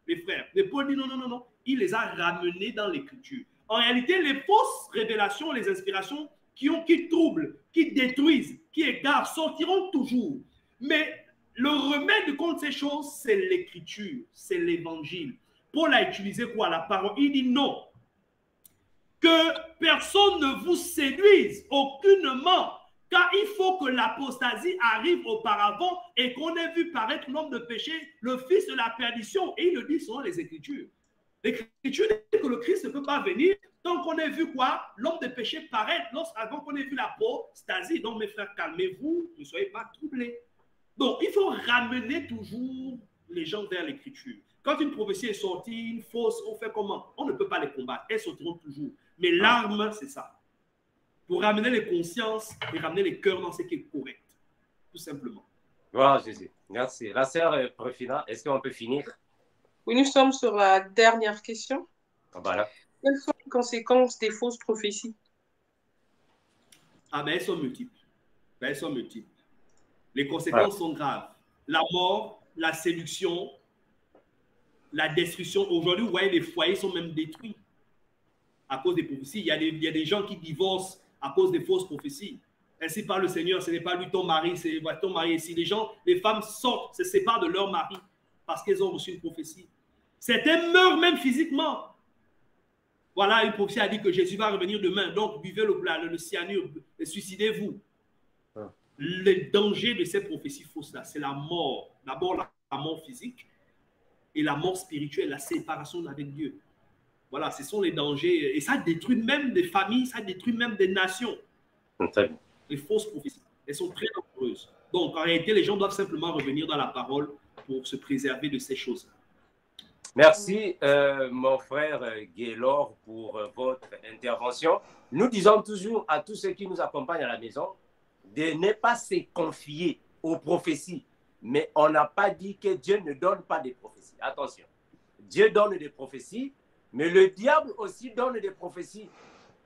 Speaker 4: les frères. Mais Paul dit non, non, non, non. Il les a ramenés dans l'Écriture. En réalité, les fausses révélations, les inspirations qui troublent, qui détruisent, qui égarent, sortiront toujours. Mais le remède contre ces choses, c'est l'Écriture, c'est l'Évangile. Paul a utilisé quoi? La parole. Il dit non. Que personne ne vous séduise aucunement, car il faut que l'apostasie arrive auparavant et qu'on ait vu paraître l'homme de péché, le fils de la perdition. Et il le dit selon les Écritures. L'Écriture dit que le Christ ne peut pas venir tant qu'on ait vu quoi? L'homme de péché paraître, avant qu'on ait vu l'apostasie. Donc mes frères, calmez-vous, ne soyez pas troublés. Donc il faut ramener toujours les gens vers l'Écriture. Quand une prophétie est sortie, une fausse, on fait comment? On ne peut pas les combattre, elles sortiront toujours. Mais l'arme, c'est ça. Pour ramener les consciences et ramener les cœurs dans ce qui est correct. Tout simplement.
Speaker 1: Voilà, Jésus. Merci. La sœur Porphyra, est-ce qu'on peut finir?
Speaker 3: Oui, nous sommes sur la dernière question.
Speaker 1: Voilà.
Speaker 3: Quelles sont les conséquences des fausses prophéties?
Speaker 4: Ah ben, elles sont multiples. Elles sont multiples. Les conséquences sont graves. La mort, la séduction, la destruction. Aujourd'hui, vous voyez, les foyers sont même détruits à cause des prophéties. Il y a des gens qui divorcent à cause des fausses prophéties. Ainsi parle le Seigneur, ce n'est pas lui ton mari, c'est ton mari ici. Les femmes sortent, se séparent de leur mari parce qu'elles ont reçu une prophétie. Certains meurent même physiquement. voilà, une prophétie a dit que Jésus va revenir demain, donc buvez le cyanure, suicidez-vous. Le danger de ces prophéties fausses-là, c'est la mort. D'abord, la mort physique et la mort spirituelle, la séparation avec Dieu. Voilà, ce sont les dangers. Et ça détruit même des familles, ça détruit même des nations. Les fausses prophéties, elles sont très dangereuses. Donc, en réalité, les gens doivent simplement revenir dans la parole pour se préserver de ces choses-là.
Speaker 1: Merci, mon frère Gaylor, pour votre intervention. Nous disons toujours à tous ceux qui nous accompagnent à la maison de ne pas se confier aux prophéties. Mais on n'a pas dit que Dieu ne donne pas des prophéties. Attention, Dieu donne des prophéties, mais le diable aussi donne des prophéties.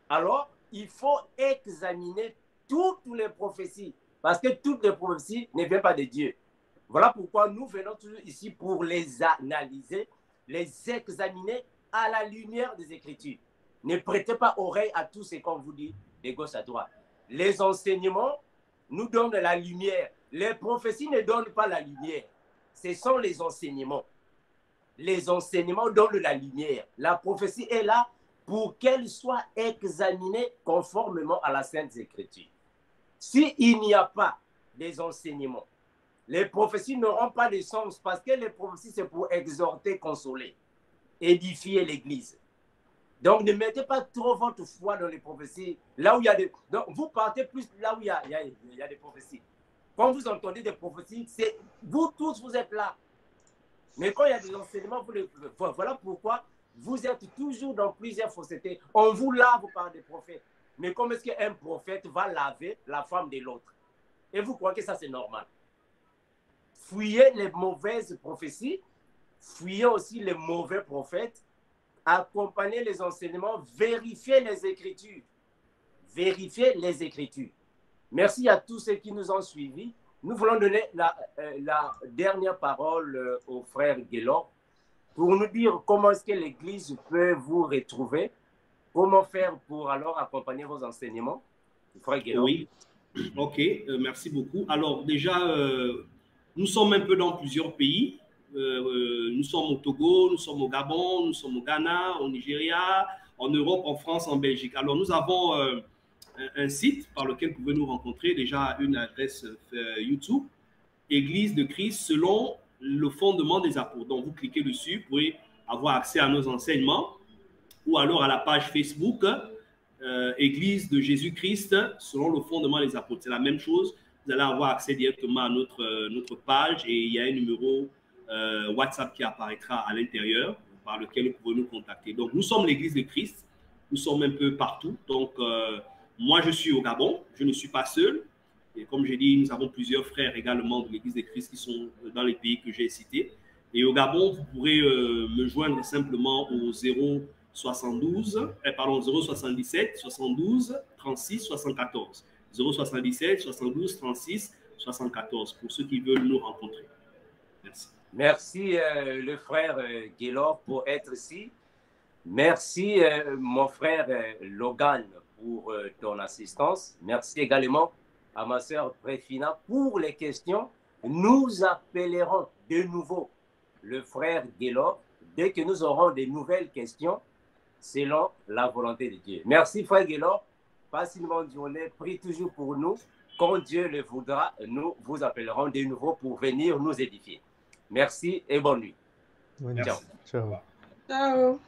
Speaker 1: Alors, il faut examiner toutes les prophéties, parce que toutes les prophéties ne viennent pas de Dieu. Voilà pourquoi nous venons toujours ici pour les analyser, les examiner à la lumière des Écritures. Ne prêtez pas oreille à tout ce qu'on vous dit de gauche à droite. Les enseignements nous donnent la lumière. Les prophéties ne donnent pas la lumière. Ce sont les enseignements. Les enseignements donnent la lumière. La prophétie est là pour qu'elle soit examinée conformément à la Sainte Écriture. S'il n'y a pas des enseignements, les prophéties n'auront pas de sens, parce que les prophéties, c'est pour exhorter, consoler, édifier l'Église. Donc, ne mettez pas trop votre foi dans les prophéties. Là où il y a des... Donc, vous partez plus là où il y a des prophéties. Quand vous entendez des prophéties, c'est vous tous, vous êtes là. Mais quand il y a des enseignements, voilà pourquoi vous êtes toujours dans plusieurs faussetés. On vous lave par des prophètes. Mais comment est-ce qu'un prophète va laver la femme de l'autre? Et vous croyez que ça, c'est normal? Fuyez les mauvaises prophéties, fuyez aussi les mauvais prophètes, accompagnez les enseignements, vérifiez les Écritures. Vérifiez les Écritures. Merci à tous ceux qui nous ont suivis. Nous voulons donner la dernière parole au frère Gaylor pour nous dire comment est-ce que l'Église peut vous retrouver, comment faire pour alors accompagner vos enseignements. Frère Gaylor.
Speaker 4: Oui, ok, merci beaucoup. Alors déjà, nous sommes un peu dans plusieurs pays. Nous sommes au Togo, nous sommes au Gabon, nous sommes au Ghana, au Nigeria, en Europe, en France, en Belgique. Alors nous avons un site par lequel vous pouvez nous rencontrer, déjà une adresse YouTube, Église de Christ selon le fondement des apôtres. Donc vous cliquez dessus, vous pouvez avoir accès à nos enseignements, ou alors à la page Facebook Église de Jésus-Christ selon le fondement des apôtres. C'est la même chose, vous allez avoir accès directement à notre page, et il y a un numéro WhatsApp qui apparaîtra à l'intérieur par lequel vous pouvez nous contacter. Donc nous sommes l'Église de Christ, nous sommes un peu partout. Donc moi je suis au Gabon, je ne suis pas seul, et comme j'ai dit, nous avons plusieurs frères également de l'Église de Christ qui sont dans les pays que j'ai cités. Et au Gabon, vous pourrez me joindre simplement au 077 72 36 74. 077 72 36 74 pour ceux qui veulent nous rencontrer. Merci.
Speaker 1: Merci le frère Gaylor pour être ici. Merci mon frère Logan pour ton assistance. Merci également à ma sœur Préfina pour les questions. Nous appellerons de nouveau le frère Gaylor dès que nous aurons des nouvelles questions selon la volonté de Dieu. Merci frère Gaylor. Passe une bonne journée. Prie toujours pour nous. Quand Dieu le voudra, nous vous appellerons de nouveau pour venir nous édifier. Merci et bonne nuit.
Speaker 2: Ciao.
Speaker 3: Ciao.